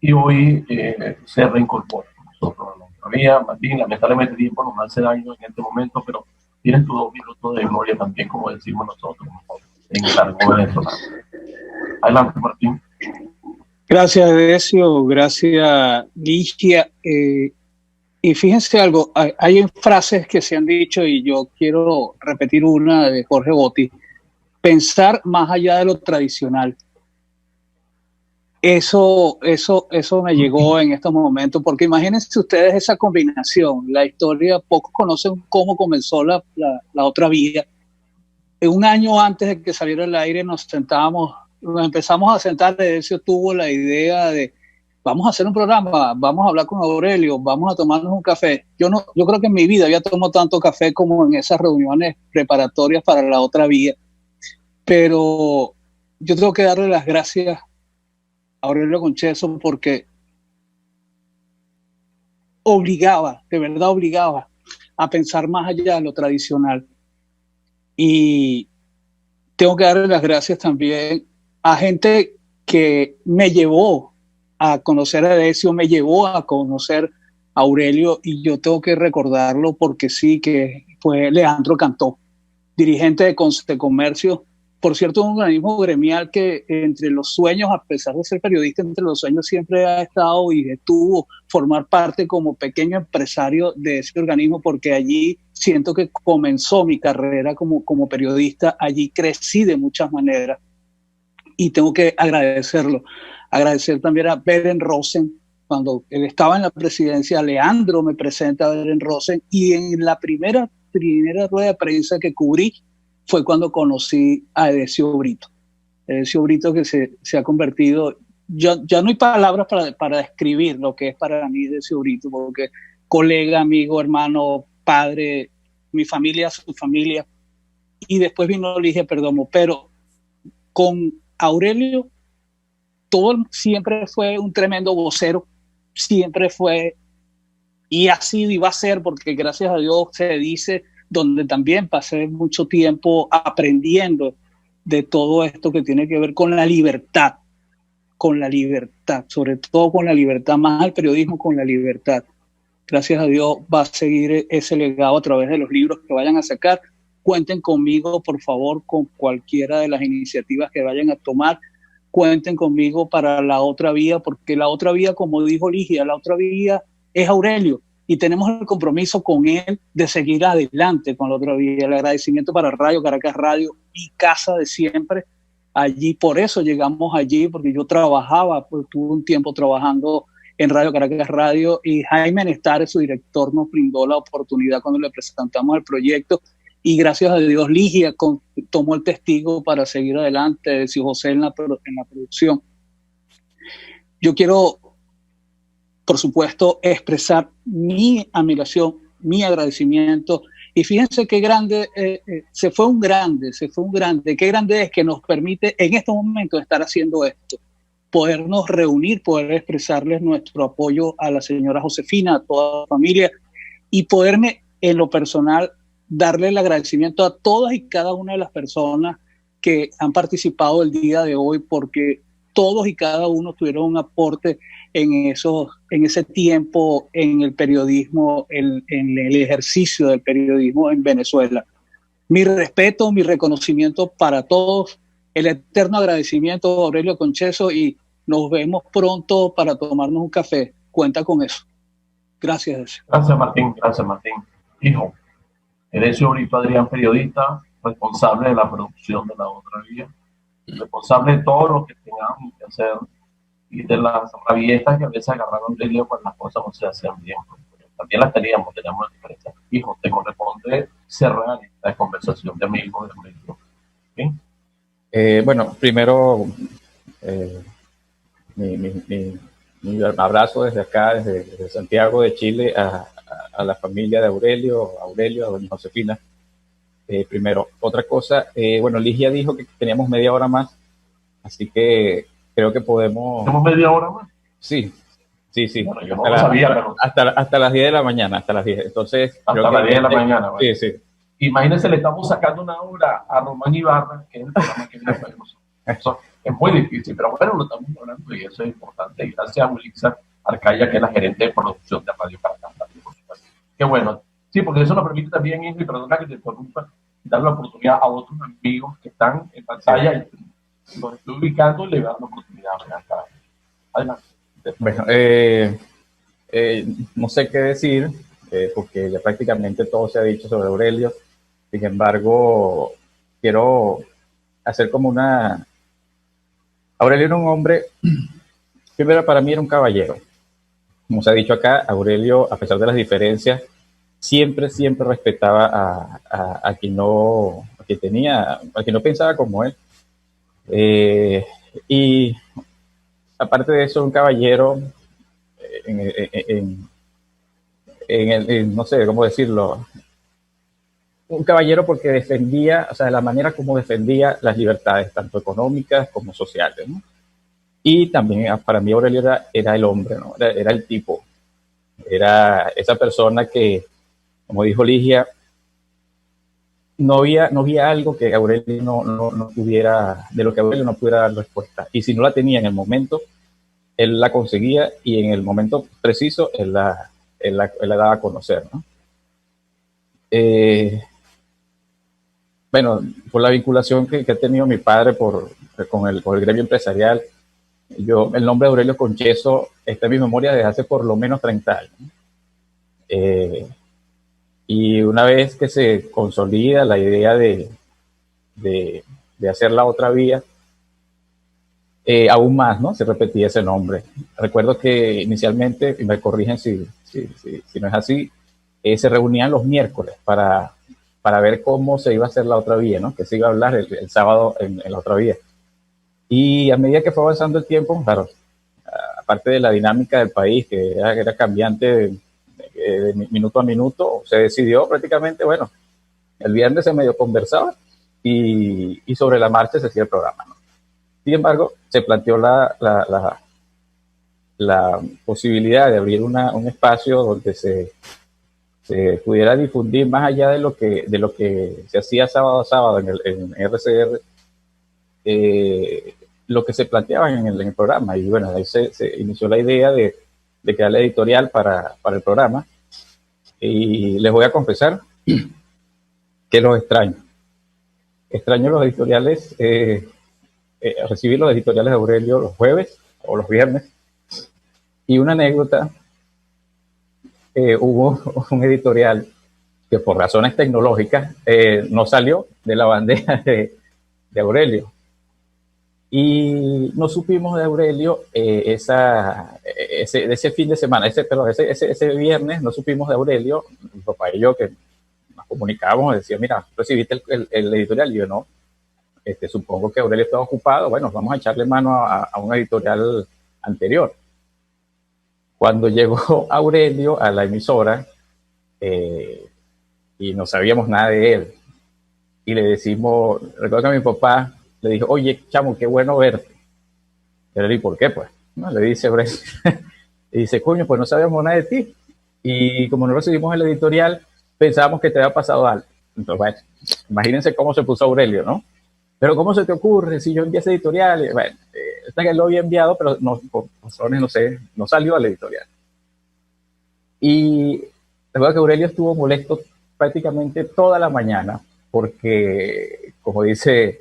Speaker 3: y hoy se reincorpora con nosotros a la otra vía. Martín, lamentablemente tiempo nos hace daño en este momento, pero tienes tus 2 minutos de gloria también, como decimos nosotros en el argot venezolano. Adelante, Martín.
Speaker 18: Gracias, Decio. Gracias, Ligia. Y fíjense algo, hay frases que se han dicho y yo quiero repetir una de Jorge Botti. Pensar más allá de lo tradicional. Eso me llegó en estos momentos, porque imagínense ustedes esa combinación. La historia, pocos conocen cómo comenzó la otra vía. Un año antes de que saliera al aire nos empezamos a sentar. Decio tuvo la idea de vamos a hacer un programa, vamos a hablar con Aurelio, vamos a tomarnos un café. Yo creo que en mi vida había tomado tanto café como en esas reuniones preparatorias para la otra vía. Pero yo tengo que darle las gracias a Aurelio Concheso porque de verdad obligaba a pensar más allá de lo tradicional. Y tengo que darle las gracias también a gente que me llevó a conocer a Decio, me llevó a conocer a Aurelio, y yo tengo que recordarlo porque sí, que fue Leandro Cantó, dirigente de Concecomercio. Por cierto, un organismo gremial que entre los sueños, a pesar de ser periodista, entre los sueños siempre ha estado y estuvo formar parte como pequeño empresario de ese organismo, porque allí siento que comenzó mi carrera como periodista, allí crecí de muchas maneras y tengo que agradecerlo. Agradecer también a Beren Rosen. Cuando él estaba en la presidencia, Leandro me presenta a Beren Rosen, y en la primera rueda de prensa que cubrí fue cuando conocí a Decio Brito. Decio Brito, que se ha convertido, ya no hay palabras para describir lo que es para mí Decio Brito, porque colega, amigo, hermano, padre, mi familia, su familia, y después vino Ligia Perdomo. Pero con Aurelio, siempre fue un tremendo vocero, siempre fue, y ha sido y va a ser, porque gracias a Dios se dice, donde también pasé mucho tiempo aprendiendo de todo esto que tiene que ver con la libertad, sobre todo con la libertad, más al periodismo, con la libertad. Gracias a Dios va a seguir ese legado a través de los libros que vayan a sacar. Cuenten conmigo, por favor, con cualquiera de las iniciativas que vayan a tomar. Cuenten conmigo para la otra vía, porque la otra vía, como dijo Ligia, la otra vía es Aurelio. Y tenemos el compromiso con él de seguir adelante con la otra vía. El agradecimiento para Radio Caracas Radio, mi casa de siempre. Allí, por eso llegamos allí, porque yo trabajaba, pues tuve un tiempo trabajando en Radio Caracas Radio, y Jaime Nestares, su director, nos brindó la oportunidad cuando le presentamos el proyecto. Y gracias a Dios, Ligia tomó el testigo para seguir adelante, Decio José en la producción. Yo quiero, por supuesto, expresar mi admiración, mi agradecimiento. Y fíjense qué grande, se fue un grande, qué grande es que nos permite en estos momentos estar haciendo esto, podernos reunir, poder expresarles nuestro apoyo a la señora Josefina, a toda la familia, y poderme, en lo personal, darle el agradecimiento a todas y cada una de las personas que han participado el día de hoy, porque todos y cada uno tuvieron un aporte en ese tiempo en el periodismo, en el ejercicio del periodismo en Venezuela. Mi respeto, mi reconocimiento para todos, el eterno agradecimiento a Aurelio Concheso, y nos vemos pronto para tomarnos un café. Cuenta con eso. Gracias, Decio.
Speaker 3: Gracias, Martín. Hijo, Decio Brito Adrián, periodista, responsable de la producción de La Otra Vía, responsable de todo lo que tengamos que hacer y de las rabietas que a veces agarraron de lío cuando las cosas no se hacían bien. También las teníamos diferencias. Hijo, te corresponde cerrar esta conversación de amigos.
Speaker 19: ¿Sí? Bueno, primero, mi abrazo desde acá, desde Santiago de Chile, a la familia de Aurelio, a doña Josefina. Primero, otra cosa, bueno, Ligia dijo que teníamos media hora más, así que creo que podemos...
Speaker 3: ¿Tenemos media hora más?
Speaker 19: Sí.
Speaker 3: Bueno, yo no lo sabía, pero...
Speaker 19: hasta las 10 de la mañana, hasta las 10. Entonces,
Speaker 3: hasta las 10 de la mañana.
Speaker 19: Bueno. Sí.
Speaker 3: Imagínense, le estamos sacando una hora a Román Ibarra, que es el programa que viene para nosotros. Eso es muy difícil, pero bueno, lo estamos logrando y eso es importante. Y gracias a Ulissa Arcaya, que es la gerente de producción de Radio Caracas. Qué bueno. Sí, porque eso nos permite también, y perdona que te interrumpa, dar la oportunidad a otros amigos que están en pantalla, y los estoy ubicando, y le dan la oportunidad acá. Adelante.
Speaker 19: Bueno, no sé qué decir, porque ya prácticamente todo se ha dicho sobre Aurelio. Sin embargo, quiero hacer como una... Aurelio era un hombre, primero para mí era un caballero. Como se ha dicho acá, Aurelio, a pesar de las diferencias, siempre respetaba a quien no, a quien no pensaba como él. Y aparte de eso, un caballero no sé cómo decirlo, un caballero porque defendía, o sea, de la manera como defendía las libertades, tanto económicas como sociales, ¿no? Y también para mí Aurelio era el hombre, ¿no? Era el tipo, era esa persona que, como dijo Ligia, no había algo que Aurelio no pudiera, de lo que Aurelio no pudiera dar respuesta. Y si no la tenía en el momento, él la conseguía y en el momento preciso él la daba a conocer, ¿no? Bueno, por la vinculación que ha tenido mi padre con el gremio empresarial, el nombre de Aurelio Concheso está en mi memoria desde hace por lo menos 30 años. Y una vez que se consolida la idea de hacer la otra vía, aún más, ¿no? Se repetía ese nombre. Recuerdo que inicialmente, y me corrigen si no es así, se reunían los miércoles para ver cómo se iba a hacer la otra vía, ¿no? Que se iba a hablar el sábado en la otra vía. Y a medida que fue avanzando el tiempo, claro, aparte de la dinámica del país, que era cambiante de minuto a minuto, se decidió prácticamente, bueno, el viernes se medio conversaba y sobre la marcha se hacía el programa, ¿no? Sin embargo, se planteó la posibilidad de abrir un espacio donde se pudiera difundir más allá de lo que se hacía sábado a sábado en RCR, lo que se planteaba en el programa. Y bueno, ahí se inició la idea de crear la editorial para el programa. Y les voy a confesar que los extraño. Extraño los editoriales, recibir los editoriales de Aurelio los jueves o los viernes. Y una anécdota, hubo un editorial que por razones tecnológicas no salió de la bandeja de Aurelio. Y no supimos de Aurelio ese fin de semana, ese viernes no supimos de Aurelio. Mi papá y yo, que nos comunicábamos, decía, mira, ¿recibiste el editorial? Y yo no. Supongo que Aurelio estaba ocupado. Bueno, vamos a echarle mano a un editorial anterior. Cuando llegó Aurelio a la emisora, y no sabíamos nada de él, y le decimos, recuerdo que a mi papá le dijo, oye, chamo, qué bueno verte. Pero le dije, ¿por qué? Pues, ¿no? Le dice Aurelio, y dice, coño, pues no sabíamos nada de ti. Y como no recibimos el editorial, pensábamos que te había pasado algo. Entonces, bueno, imagínense cómo se puso Aurelio, ¿no? Pero ¿cómo se te ocurre si yo envié ese editorial? Bueno, hasta que lo había enviado, pero no, por razones, no sé, no salió al editorial. Y recuerdo que Aurelio estuvo molesto prácticamente toda la mañana, porque, como se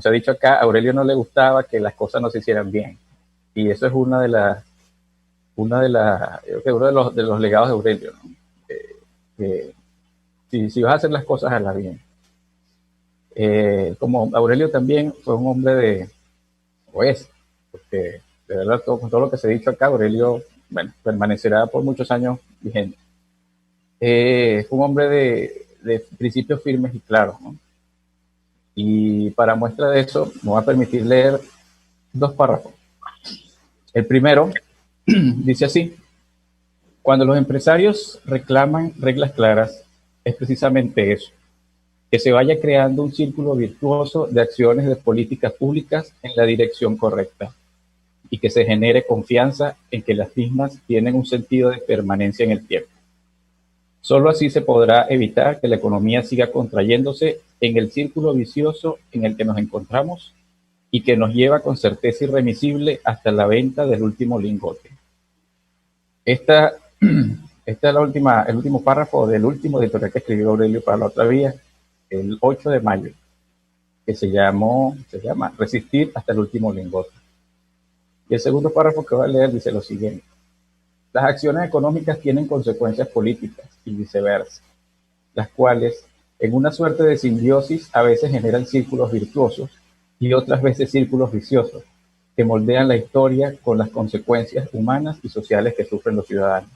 Speaker 19: ha dicho acá, a Aurelio no le gustaba que las cosas no se hicieran bien. Y eso es uno de los legados de Aurelio, ¿no? Que si vas a hacer las cosas, hazlas bien. Como Aurelio también fue un hombre porque de verdad con todo lo que se ha dicho acá, Aurelio, bueno, permanecerá por muchos años vigente. Fue un hombre de principios firmes y claros, ¿no? Y para muestra de eso, me voy a permitir leer 2 párrafos. El primero dice así: cuando los empresarios reclaman reglas claras, es precisamente eso, que se vaya creando un círculo virtuoso de acciones de políticas públicas en la dirección correcta y que se genere confianza en que las mismas tienen un sentido de permanencia en el tiempo. Solo así se podrá evitar que la economía siga contrayéndose en el círculo vicioso en el que nos encontramos y que nos lleva con certeza irremisible hasta la venta del último lingote. Esta es el último párrafo del último editorial que escribió Aurelio para la otra vía, el 8 de mayo, que se llama Resistir hasta el último lingote. Y el segundo párrafo que voy a leer dice lo siguiente: las acciones económicas tienen consecuencias políticas y viceversa, las cuales, en una suerte de simbiosis, a veces generan círculos virtuosos y otras veces círculos viciosos, que moldean la historia con las consecuencias humanas y sociales que sufren los ciudadanos.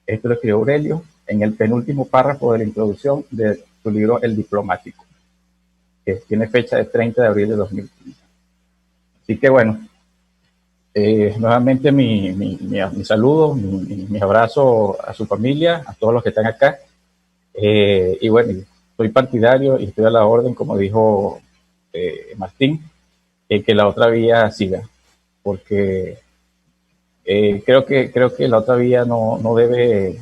Speaker 19: Esto lo escribió Aurelio en el penúltimo párrafo de la introducción de su libro El Diplomático, que tiene fecha de 30 de abril de 2015. Así que bueno, nuevamente mi saludo, mi abrazo a su familia, a todos los que están acá. Y bueno, soy partidario y estoy a la orden, como dijo Martín, que la otra vía siga, porque creo que la otra vía no debe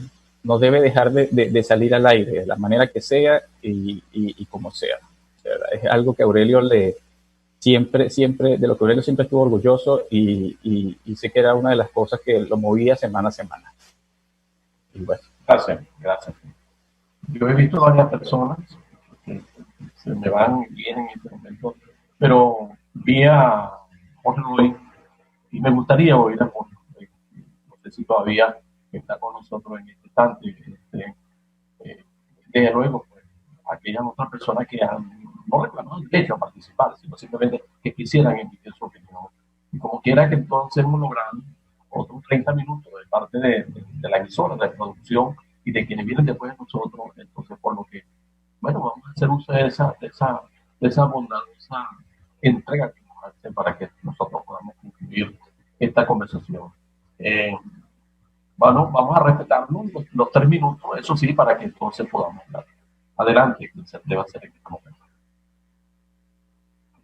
Speaker 19: dejar de salir al aire, de la manera que sea y como sea. O sea, es algo que Aurelio siempre, de lo que Aurelio siempre estuvo orgulloso y sé que era una de las cosas que lo movía semana a semana. Y bueno,
Speaker 3: gracias. Yo he visto varias personas que se me van y vienen en este momento, pero vi a Jorge Luis y me gustaría oír a Jorge. No sé si todavía está con nosotros en este instante. Desde luego, pues, aquellas otras personas que no reclamaron el derecho a participar, sino simplemente que quisieran emitir su opinión. Y como quiera que entonces hemos logrado otros 30 minutos de parte de la emisora, de la producción y de quienes vienen después de nosotros. Entonces, por lo que, bueno, vamos a hacer uso de esa bondadosa entrega que nos hacen para que nosotros podamos concluir esta conversación. Bueno, vamos a respetarnos los 3 minutos, eso sí, para que entonces podamos hablar. Adelante, que se debe hacer en este momento.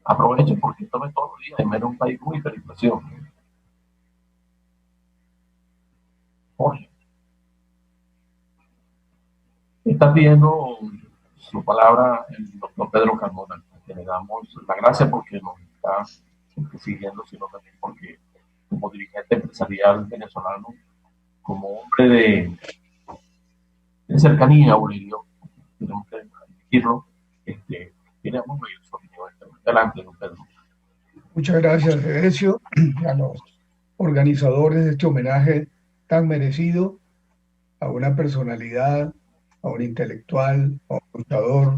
Speaker 3: Aprovechen porque esto no es todos los días, en menos un país con hiperinflación. Jorge, está pidiendo su palabra el doctor Pedro Carmona, que le damos la gracia porque nos está siguiendo, sino también porque como dirigente empresarial venezolano, como hombre de cercanía, Aurelio, tenemos que decirlo, queremos oír su opinión. Adelante, don Pedro.
Speaker 20: Muchas gracias, Edesio, a los organizadores de este homenaje tan merecido a una personalidad, a un intelectual, a un luchador,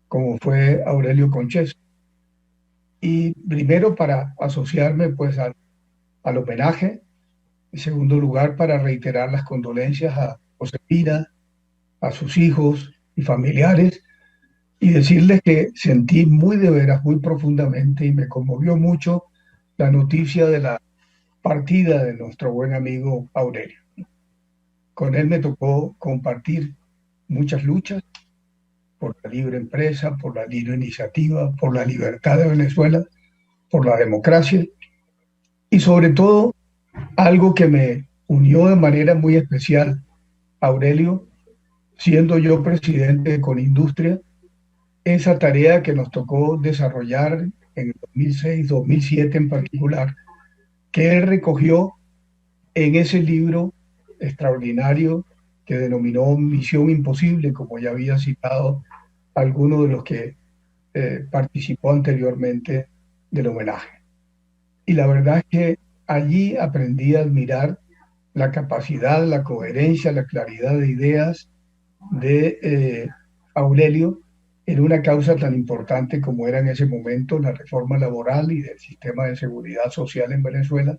Speaker 20: como fue Aurelio Concheso. Y primero para asociarme pues al homenaje, en segundo lugar para reiterar las condolencias a Josefina, a sus hijos y familiares, y decirles que sentí muy de veras, muy profundamente, y me conmovió mucho la noticia de la partida de nuestro buen amigo Aurelio. Con él me tocó compartir muchas luchas por la libre empresa, por la libre iniciativa, por la libertad de Venezuela, por la democracia, y sobre todo algo que me unió de manera muy especial a Aurelio, siendo yo presidente de Conindustria, esa tarea que nos tocó desarrollar en el 2006, 2007 en particular, que él recogió en ese libro extraordinario que denominó Misión Imposible, como ya había citado alguno de los que participó anteriormente del homenaje. Y la verdad es que allí aprendí a admirar la capacidad, la coherencia, la claridad de ideas de Aurelio en una causa tan importante como era en ese momento la reforma laboral y del sistema de seguridad social en Venezuela,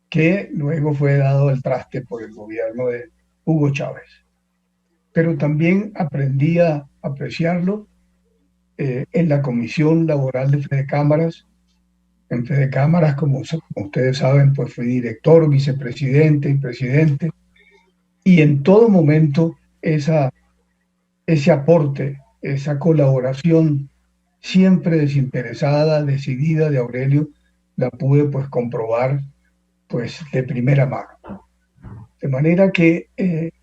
Speaker 20: que luego fue dado al traste por el gobierno de Hugo Chávez. Pero también aprendí a apreciarlo en la Comisión Laboral de Fedecámaras. En Fedecámaras, como ustedes saben, pues fui director, vicepresidente y presidente, y en todo momento ese aporte, esa colaboración siempre desinteresada, decidida de Aurelio, la pude pues comprobar pues de primera mano. De manera que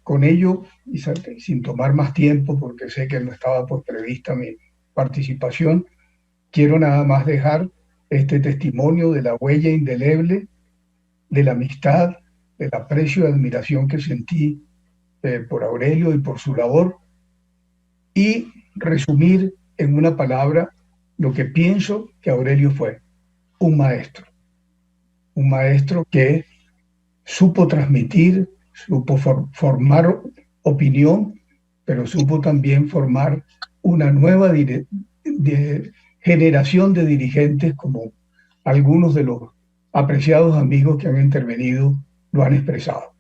Speaker 20: con ello, y sin tomar más tiempo, porque sé que no estaba pues prevista mi participación, quiero nada más dejar este testimonio de la huella indeleble, de la amistad, del aprecio y admiración que sentí por Aurelio y por su labor, y resumir en una palabra lo que pienso que Aurelio fue: un maestro. un maestro que supo transmitir, supo formar opinión, pero supo también formar una nueva generación de dirigentes, como algunos de los apreciados amigos que han intervenido lo han expresado.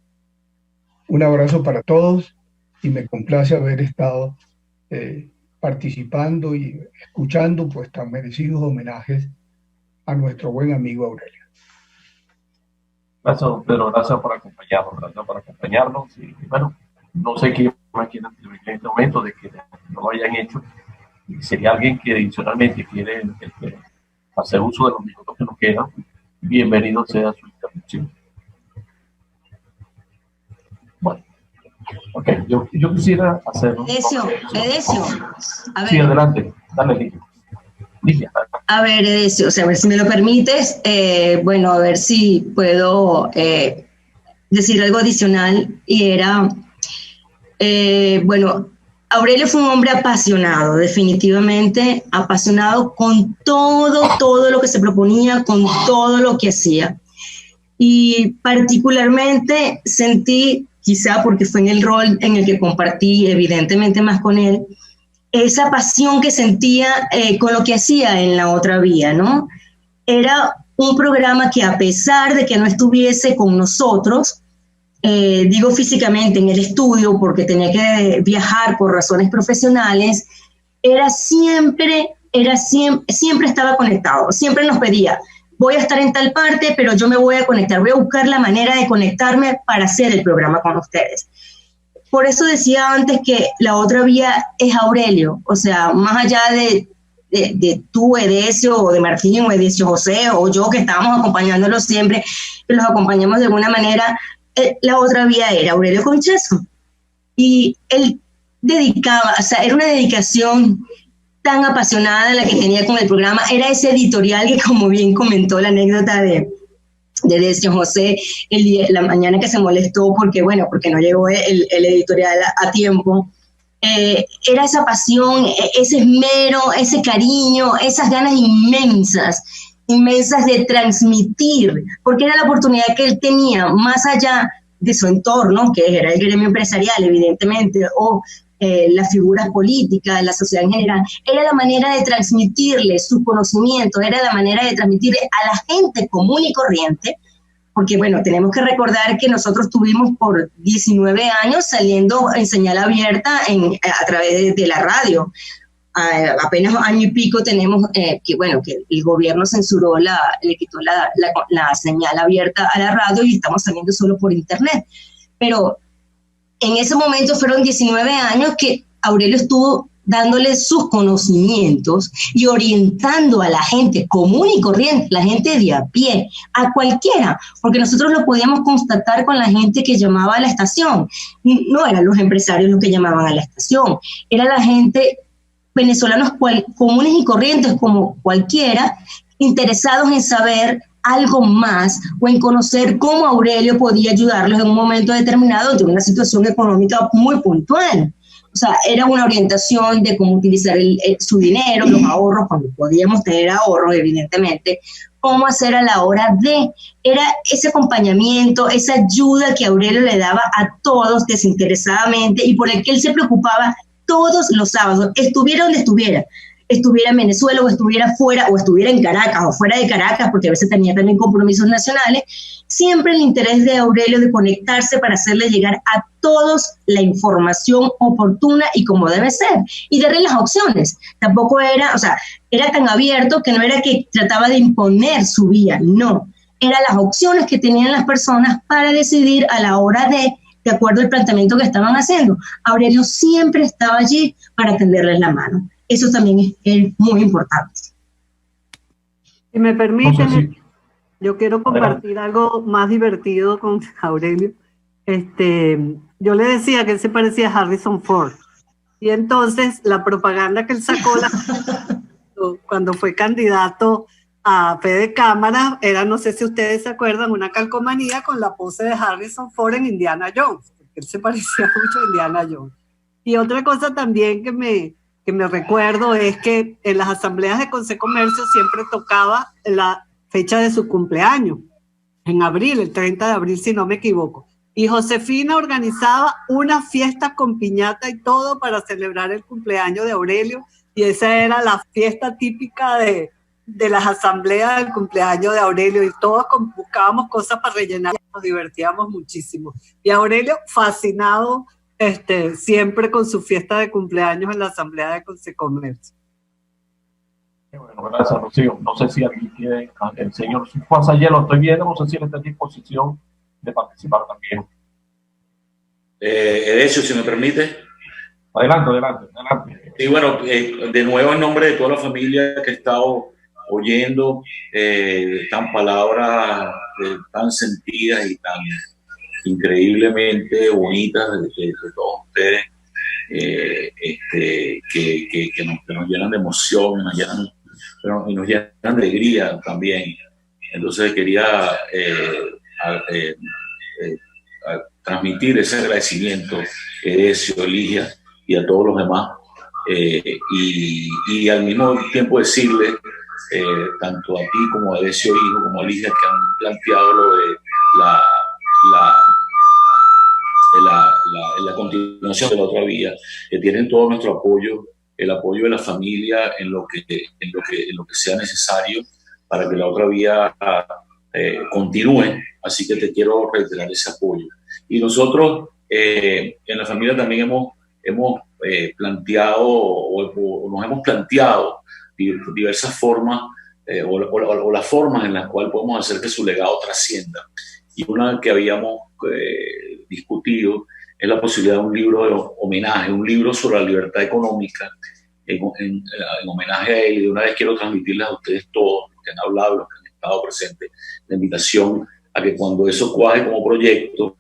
Speaker 20: Un abrazo para todos y me complace haber estado participando y escuchando pues tan merecidos homenajes a nuestro buen amigo Aurelio.
Speaker 3: Gracias, don Pedro, gracias por acompañarnos, y bueno, no sé quién más quiere intervenir en este momento, de que no lo hayan hecho. Y sería alguien que adicionalmente quiere hacer uso de los minutos que nos quedan, bienvenido sea su intervención. Bueno, ok, yo quisiera hacerlo.
Speaker 17: Edesio, a ver.
Speaker 3: Sí, adelante, dale, Ligia.
Speaker 17: A ver, Edesio, o sea, a ver si me lo permites, bueno, a ver si puedo decir algo adicional, y era, bueno, Aurelio fue un hombre apasionado, definitivamente apasionado con todo lo que se proponía, con todo lo que hacía. Y particularmente sentí, quizá porque fue en el rol en el que compartí evidentemente más con él, esa pasión que sentía con lo que hacía en La Otra Vía, ¿no? Era un programa que, a pesar de que no estuviese con nosotros, digo físicamente en el estudio, porque tenía que viajar por razones profesionales, siempre estaba conectado, siempre nos pedía, voy a estar en tal parte, pero yo me voy a conectar, voy a buscar la manera de conectarme para hacer el programa con ustedes. Por eso decía antes que La Otra Vía es Aurelio, o sea, más allá de tú, Edesio, o de Martín, o Edesio José, o yo, que estábamos acompañándolos siempre, que los acompañamos de alguna manera, La Otra Vía era Aurelio Concheso. Y él dedicaba, o sea, era una dedicación tan apasionada la que tenía con el programa, era ese editorial que, como bien comentó la anécdota de Edesio José, la mañana que se molestó porque no llegó el editorial a tiempo, era esa pasión, ese esmero, ese cariño, esas ganas inmensas de transmitir, porque era la oportunidad que él tenía, más allá de su entorno, que era el gremio empresarial, evidentemente, o las figuras políticas, la sociedad en general, era la manera de transmitirle su conocimiento, era la manera de transmitirle a la gente común y corriente, porque bueno, tenemos que recordar que nosotros tuvimos por 19 años saliendo en señal abierta a través de la radio. Apenas año y pico tenemos que el gobierno censuró, le quitó la señal abierta a la radio y estamos saliendo solo por internet. Pero en ese momento fueron 19 años que Aurelio estuvo dándole sus conocimientos y orientando a la gente común y corriente, la gente de a pie, a cualquiera, porque nosotros lo podíamos constatar con la gente que llamaba a la estación. No eran los empresarios los que llamaban a la estación, era la gente, venezolanos comunes y corrientes como cualquiera, interesados en saber algo más o en conocer cómo Aurelio podía ayudarlos en un momento determinado de una situación económica muy puntual. O sea, era una orientación de cómo utilizar su dinero, los ahorros, cuando podíamos tener ahorros, evidentemente, cómo hacer a la hora de, era ese acompañamiento, esa ayuda que Aurelio le daba a todos desinteresadamente y por el que él se preocupaba todos los sábados, estuviera donde estuviera en Venezuela o estuviera fuera, o estuviera en Caracas o fuera de Caracas, porque a veces tenía también compromisos nacionales, siempre el interés de Aurelio de conectarse para hacerle llegar a todos la información oportuna y como debe ser, y darle las opciones. Tampoco era, o sea, era tan abierto que no era que trataba de imponer su vía, no, eran las opciones que tenían las personas para decidir a la hora de acuerdo al planteamiento que estaban haciendo. Aurelio siempre estaba allí para tenderles la mano. Eso también es muy importante.
Speaker 7: Si me permiten, yo quiero compartir algo más divertido con Aurelio. Yo le decía que él se parecía a Harrison Ford. Y entonces la propaganda que él sacó cuando fue candidato a fe de cámara era, no sé si ustedes se acuerdan, una calcomanía con la pose de Harrison Ford en Indiana Jones, porque él se parecía mucho a Indiana Jones. Y otra cosa también que me recuerdo es que en las asambleas de Consejo Comercio siempre tocaba la fecha de su cumpleaños. en abril, el 30 de abril, si no me equivoco. Y Josefina organizaba una fiesta con piñata y todo para celebrar el cumpleaños de Aurelio, y esa era la fiesta típica de las asambleas del cumpleaños de Aurelio, y todos buscábamos cosas para rellenar, nos divertíamos muchísimo. Y Aurelio fascinado siempre con su fiesta de cumpleaños en la asamblea de Consecomercio.
Speaker 3: Bueno, gracias, Rocío. No sé si aquí quiere, el señor Juan Sayé lo estoy viendo, no sé si él está en disposición de participar también.
Speaker 4: Edesio, si me permite.
Speaker 3: Adelante.
Speaker 4: Y bueno, de nuevo en nombre de toda la familia que he estado oyendo tan palabras tan sentidas y tan increíblemente bonitas de todos ustedes, que nos llenan de emoción, y nos llenan de alegría también. Entonces quería transmitir ese agradecimiento, Edesio, Ligia y a todos los demás, y al mismo tiempo decirle tanto a ti como a Edesio hijo como a Ligia, que han planteado lo de la continuación de la otra vía, que tienen todo nuestro apoyo, el apoyo de la familia en lo que sea necesario para que la otra vía continúe. Así que te quiero reiterar ese apoyo. Y nosotros en la familia también hemos planteado o nos hemos planteado diversas formas o las formas en las cuales podemos hacer que su legado trascienda. Y una que habíamos discutido es la posibilidad de un libro de homenaje, un libro sobre la libertad económica, en homenaje a él. Y de una vez quiero transmitirles a ustedes todos, los que han hablado, los que han estado presentes, la invitación a que cuando eso cuaje como proyecto,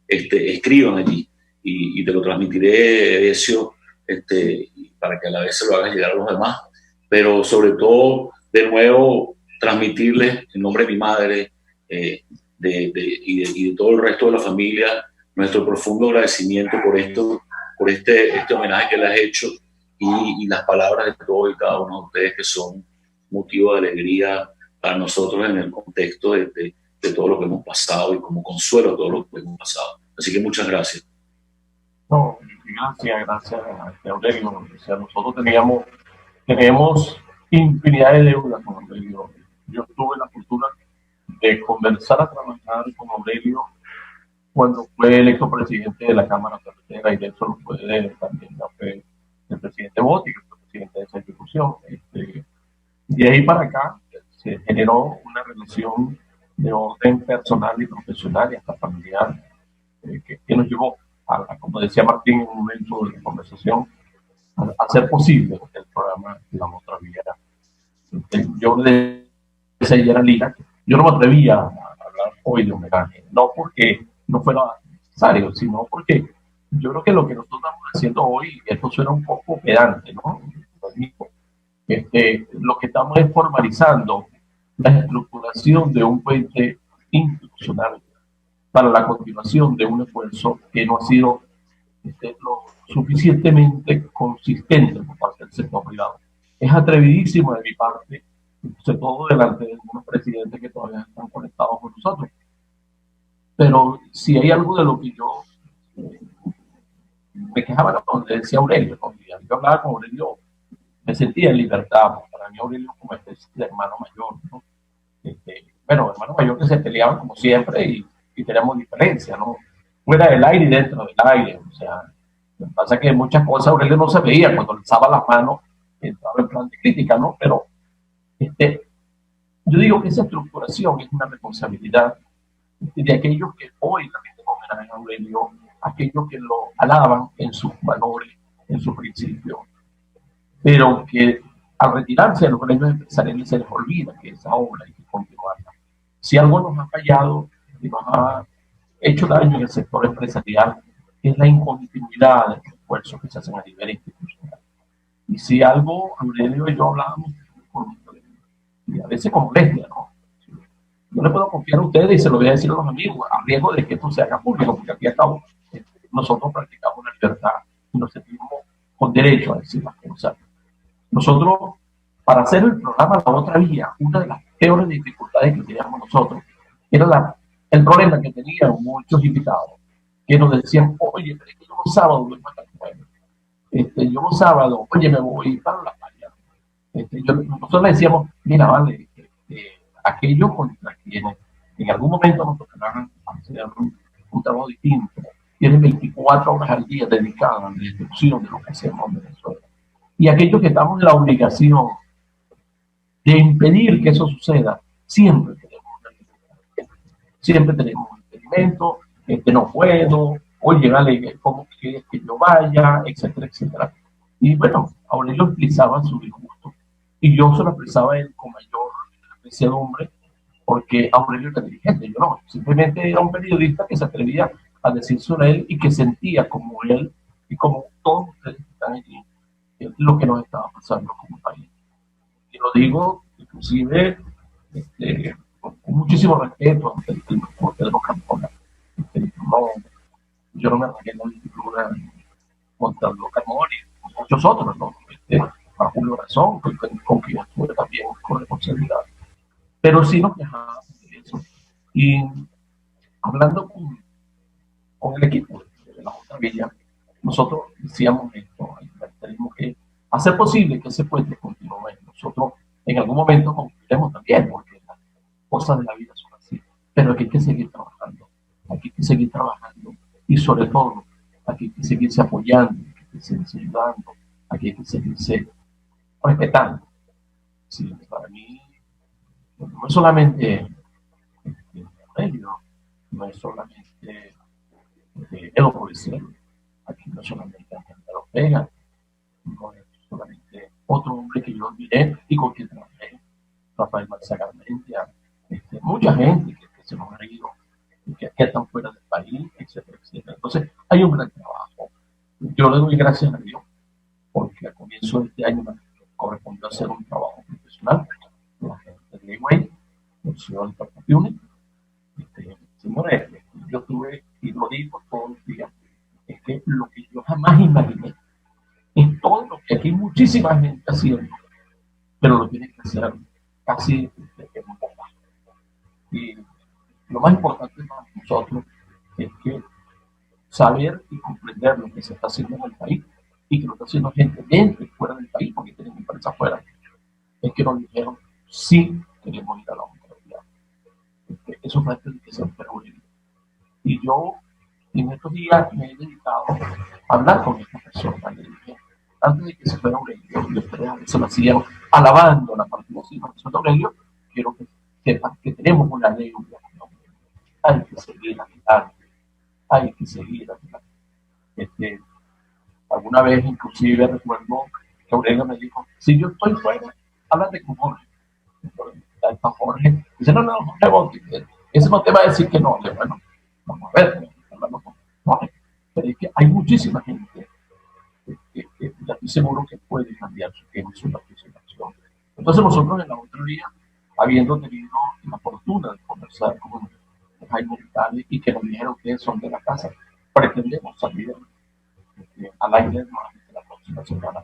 Speaker 4: escriban allí, y te lo transmitiré, Edesio, para que a la vez se lo hagas llegar a los demás, pero sobre todo, de nuevo, transmitirles en nombre de mi madre y de todo el resto de la familia nuestro profundo agradecimiento por este homenaje que le has hecho, y las palabras de todos y cada uno de ustedes, que son motivo de alegría para nosotros en el contexto de todo lo que hemos pasado, y como consuelo a todo lo que hemos pasado. Así que muchas gracias.
Speaker 3: No, gracias Aurelio. O sea, nosotros tenemos infinidad de deudas con Aurelio. Yo tuve la fortuna de comenzar a trabajar con Aurelio cuando fue electo presidente de la Cámara Cafetera, y de eso lo fue también fue el presidente Botti, que fue presidente de esa institución. De ahí para acá se generó una relación de orden personal y profesional y hasta familiar, que nos llevó a, como decía Martín en un momento de la conversación, a hacer posible el programa La Otra Vía. Yo le decía ayer a Lila que yo no me atrevía a hablar hoy de homenaje, no porque no fuera necesario, sino porque yo creo que lo que nosotros estamos haciendo hoy, esto suena un poco pedante, ¿no? Lo que estamos es formalizando la estructuración de un puente institucional para la continuación de un esfuerzo que no ha sido lo suficientemente consistente por parte del sector privado. Es atrevidísimo de mi parte, sobre todo delante de algunos presidentes que todavía están conectados con nosotros. Pero si hay algo de lo que yo me quejaba, ¿no? Le decía Aurelio, ¿no? Yo hablaba con Aurelio, me sentía en libertad. Para mí Aurelio como especie de hermano mayor, ¿no? Bueno, hermano mayor que se peleaban como siempre, y tenemos diferencias, ¿no? Fuera del aire y dentro del aire. O sea, me pasa que muchas cosas Aurelio no se veía cuando alzaba las manos, entraba en plan de crítica, ¿no? Pero yo digo que esa estructuración es una responsabilidad de aquellos que hoy también homenaje a Aurelio, aquellos que lo alaban en sus valores, en sus principios, pero que al retirarse de los gremios empresariales se les olvida que esa obra hay que continuarla. Si algo nos ha fallado y nos ha hecho daño en el sector empresarial, es la incontinuidad de los esfuerzos que se hacen a nivel institucional. Y si algo, Aurelio y yo hablábamos, y a veces con molestia, ¿no? Yo le puedo confiar a ustedes, y se lo voy a decir a los amigos, a riesgo de que esto se haga público, porque aquí acabo, nosotros practicamos la libertad y nos sentimos con derecho a decir las cosas. Nosotros, para hacer el programa La Otra Vía, una de las peores dificultades que teníamos nosotros Era el problema que tenían muchos invitados, que nos decían, oye, pero es que yo los sábados voy para el pueblo. Yo los sábados, oye, me voy para la playa. Nosotros le decíamos, mira, vale, aquellos contra quienes en algún momento nos tocarán hacer un trabajo distinto, tienen 24 horas al día dedicadas a la destrucción de lo que hacemos en Venezuela. Y aquellos que estamos en la obligación de impedir que eso suceda, siempre tenemos un impedimento, no puedo, oye, vale, ¿cómo quieres que yo vaya? Etcétera, etcétera. Y bueno, Aurelio expresaba su disgusto y yo se lo expresaba a él con mayor apreciadumbre, porque Aurelio era dirigente, yo no, simplemente era un periodista que se atrevía a decir sobre él y que sentía como él y como todos ustedes que están allí lo que nos estaba pasando como país. Y lo digo inclusive con muchísimo respeto ante el Pedro Carmona. Yo no me arranqué en la dictadura contra los Carmona y muchos otros, ¿no? A Julio Razón, con quien estuve también con responsabilidad. Pero sí nos quejábamos de eso. Y hablando con el equipo de la otra villa, nosotros decíamos esto, tenemos que hacer posible que ese puente continúe. Nosotros en algún momento concluiremos también, porque las cosas de la vida son así, pero aquí hay que seguir trabajando, y sobre todo aquí hay que seguirse apoyando, aquí hay que seguirse ayudando, aquí hay que seguirse respetando. Sí, para mí no es solamente Aurelio, no es solamente Edo Policía, aquí no es solamente Ángel Ortega, no es solamente otro hombre que yo olvidé y con quien trabajé, Rafael Manzagarmentia, mucha gente que se nos ha ido, que están fuera del país, etcétera, etcétera. Entonces, hay un gran trabajo. Yo le doy gracias a Dios, porque a comienzo de este año me correspondió hacer un trabajo profesional con la gente de Leeway, el señor Parpapiune. Señores, yo tuve, y lo digo todos los días, es que lo que yo jamás imaginé es todo lo que aquí muchísima gente haciendo, pero lo tiene que hacer casi en un poco. Y lo más importante para nosotros es que saber y comprender lo que se está haciendo en el país y que lo está haciendo gente dentro y fuera del país, porque tienen empresas afuera, es que nos dijeron, sí queremos ir a la universidad. Eso fue antes de que se enfermó. Y yo en estos días me he dedicado a hablar con esta persona. Le dije, antes de que se fuera Aurelio, y ustedes a veces lo hacían alabando la participación de Aurelio, quiero que sepan que tenemos una deuda. Hay que seguir adelante, hay que seguir adelante. Alguna vez inclusive recuerdo que Aurelio me dijo, si yo estoy fuera, háblate con Jorge. Jorge dice, no, Jorge, ese no te va a decir que no. Bueno, vamos a ver, hablando con Jorge. Pero es que hay muchísima gente que estoy seguro que puede cambiar su tema y su participación. Entonces nosotros en la otra día, habiendo tenido la fortuna de conversar con Jaime Vitale y que nos dijeron que son de la casa, pretendemos salir al aire de la próxima semana.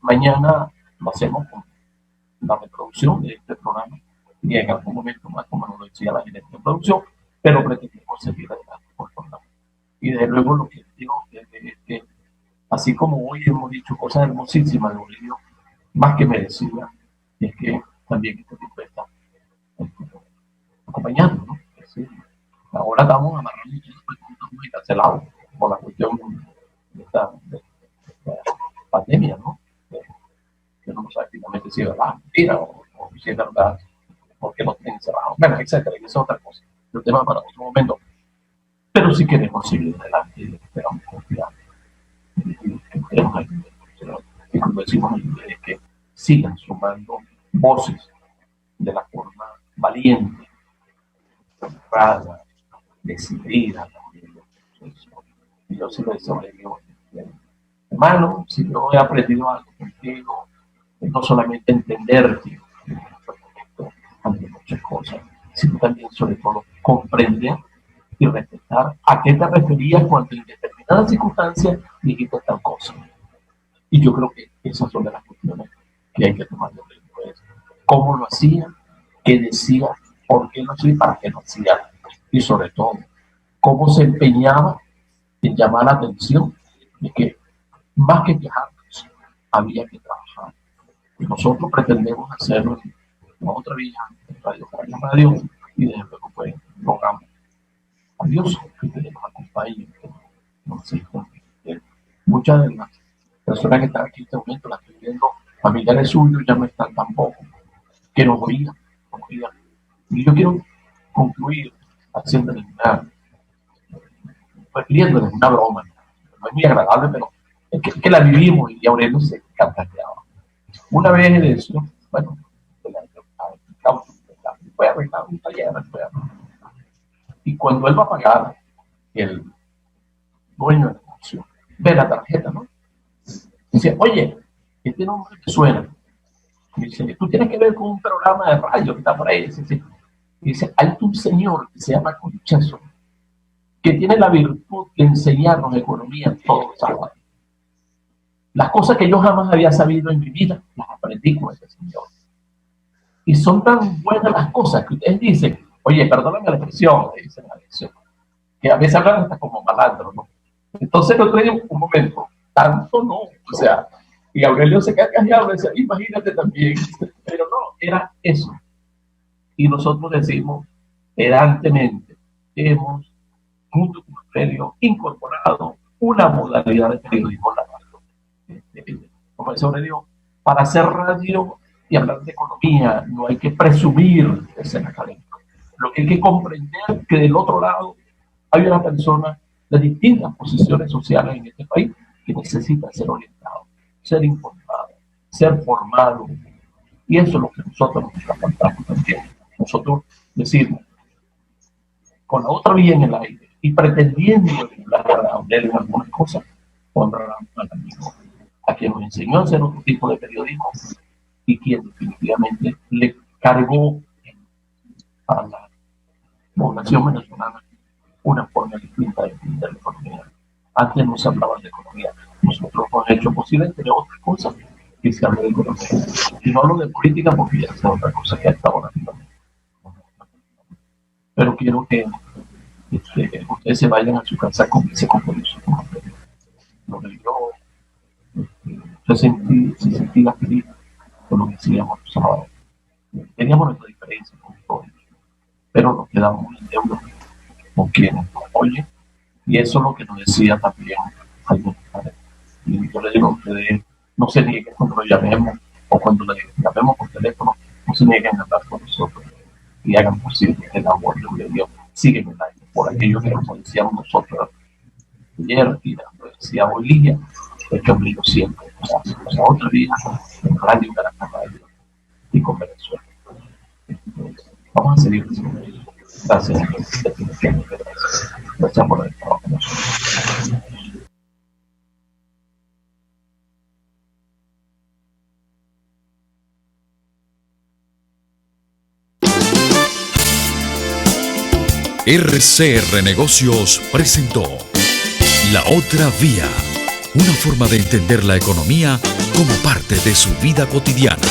Speaker 3: Mañana lo hacemos con la reproducción de este programa y en algún momento más, como nos decía la gerente de producción, pero pretendemos seguir adelante por el programa. Y desde luego lo que digo es que así como hoy hemos dicho cosas hermosísimas de Bolivia, más que merecida, es que también este tipo está acompañando, ¿no? Es decir, ahora estamos amarrando y estamos encarcelados por la cuestión de esta pandemia, ¿no? Que no sabe finalmente si es verdad, mentira, o si es verdad, porque no tienen cerrado, bueno, etcétera, y esa es otra cosa, el tema para otro momento. Pero sí queremos seguir adelante y esperamos confiar. Y queremos ayudar. Y como decimos a ustedes, que sigan sumando voces de la forma valiente, honrada, decidida. Y yo se lo decía a Aurelio, hermano, si yo he aprendido algo contigo, es no solamente entenderte ante muchas cosas, sino también, sobre todo, comprender y respetar a qué te referías cuando en determinadas circunstancias dijiste tal cosa. Y yo creo que esas son de las cuestiones que hay que tomar de Aurelio. Cómo lo hacía, qué decía por qué lo hacía, para qué lo hacía, y sobre todo, cómo se empeñaba en llamar la atención de que más que quejarnos, había que trabajar. Y nosotros pretendemos hacerlo en la otra vía, en Radio Caracas Radio, y desde luego pues rogamos a Dios que nos acompañe, que nos asista. Muchas de las personas que están aquí en este momento, las estoy viendo, familiares suyos ya no están tampoco, que nos oían. Y yo quiero concluir haciéndoles refiriéndoles una broma. No es muy agradable, pero es que la vivimos y Aurelio se carcajeaba. Una vez en eso, bueno, fue a arreglar un taller, y cuando él va a pagar, el dueño del negocio ve la tarjeta, ¿no? Dice, oye, este nombre te suena. Dice, tú tienes que ver con un programa de radio que está por ahí. Dice, hay un señor que se llama Concheso, que tiene la virtud de enseñarnos economía todos los sábados. Las cosas que yo jamás había sabido en mi vida, las aprendí con ese señor. Y son tan buenas las cosas que ustedes dicen, oye, perdóname la expresión, le dicen a veces, que a veces hablan hasta como malandro, ¿no? Entonces no te un momento, tanto no, o sea, y Aurelio se queda callado y dice, imagínate también, pero no, era eso. Y nosotros decimos, pedantemente, hemos, junto con Aurelio, incorporado una modalidad de periodismo en la radio. Como dice Aurelio, para hacer radio y hablar de economía no hay que presumir de ser académico. Lo que hay que comprender es que del otro lado hay una persona de distintas posiciones sociales en este país que necesita ser orientado, ser informado, ser formado. Y eso es lo que nosotros nos faltamos también. Nosotros decimos, con la otra vía en el aire y pretendiendo hablar a Aurelio en algunas cosas, honramos al amigo, a quien nos enseñó a hacer otro tipo de periodismo y quien definitivamente le cargó a la población venezolana una forma distinta de entender la economía. Antes no se hablaba de economía. Nosotros hemos hecho posible, entre otras cosas, que se hable de economía. Y no hablo de política porque ya es otra cosa que hasta ahora mismo. Pero quiero que ustedes se vayan a su casa con ese compromiso. Donde yo se sentía feliz con lo que hacíamos los sábados. Teníamos nuestra diferencia con todos, pero nos quedamos en deuda con quienes nos oyen, y eso es lo que nos decía también algunos padres. Y yo le digo a ustedes, no se nieguen cuando lo llamemos o cuando le llamemos por teléfono, no se nieguen a hablar con nosotros y hagan posible que la voz de Dios siga en el aire por aquello que nos decíamos nosotros ayer y lo decía Bolivia, es que obligo siempre o sea, otra vez en Radio Caracas Radio y con Venezuela. Vamos a seguir diciendo eso. Gracias. Gracias por el trabajo con nosotros.
Speaker 1: RCR Negocios presentó La Otra Vía, una forma de entender la economía como parte de su vida cotidiana.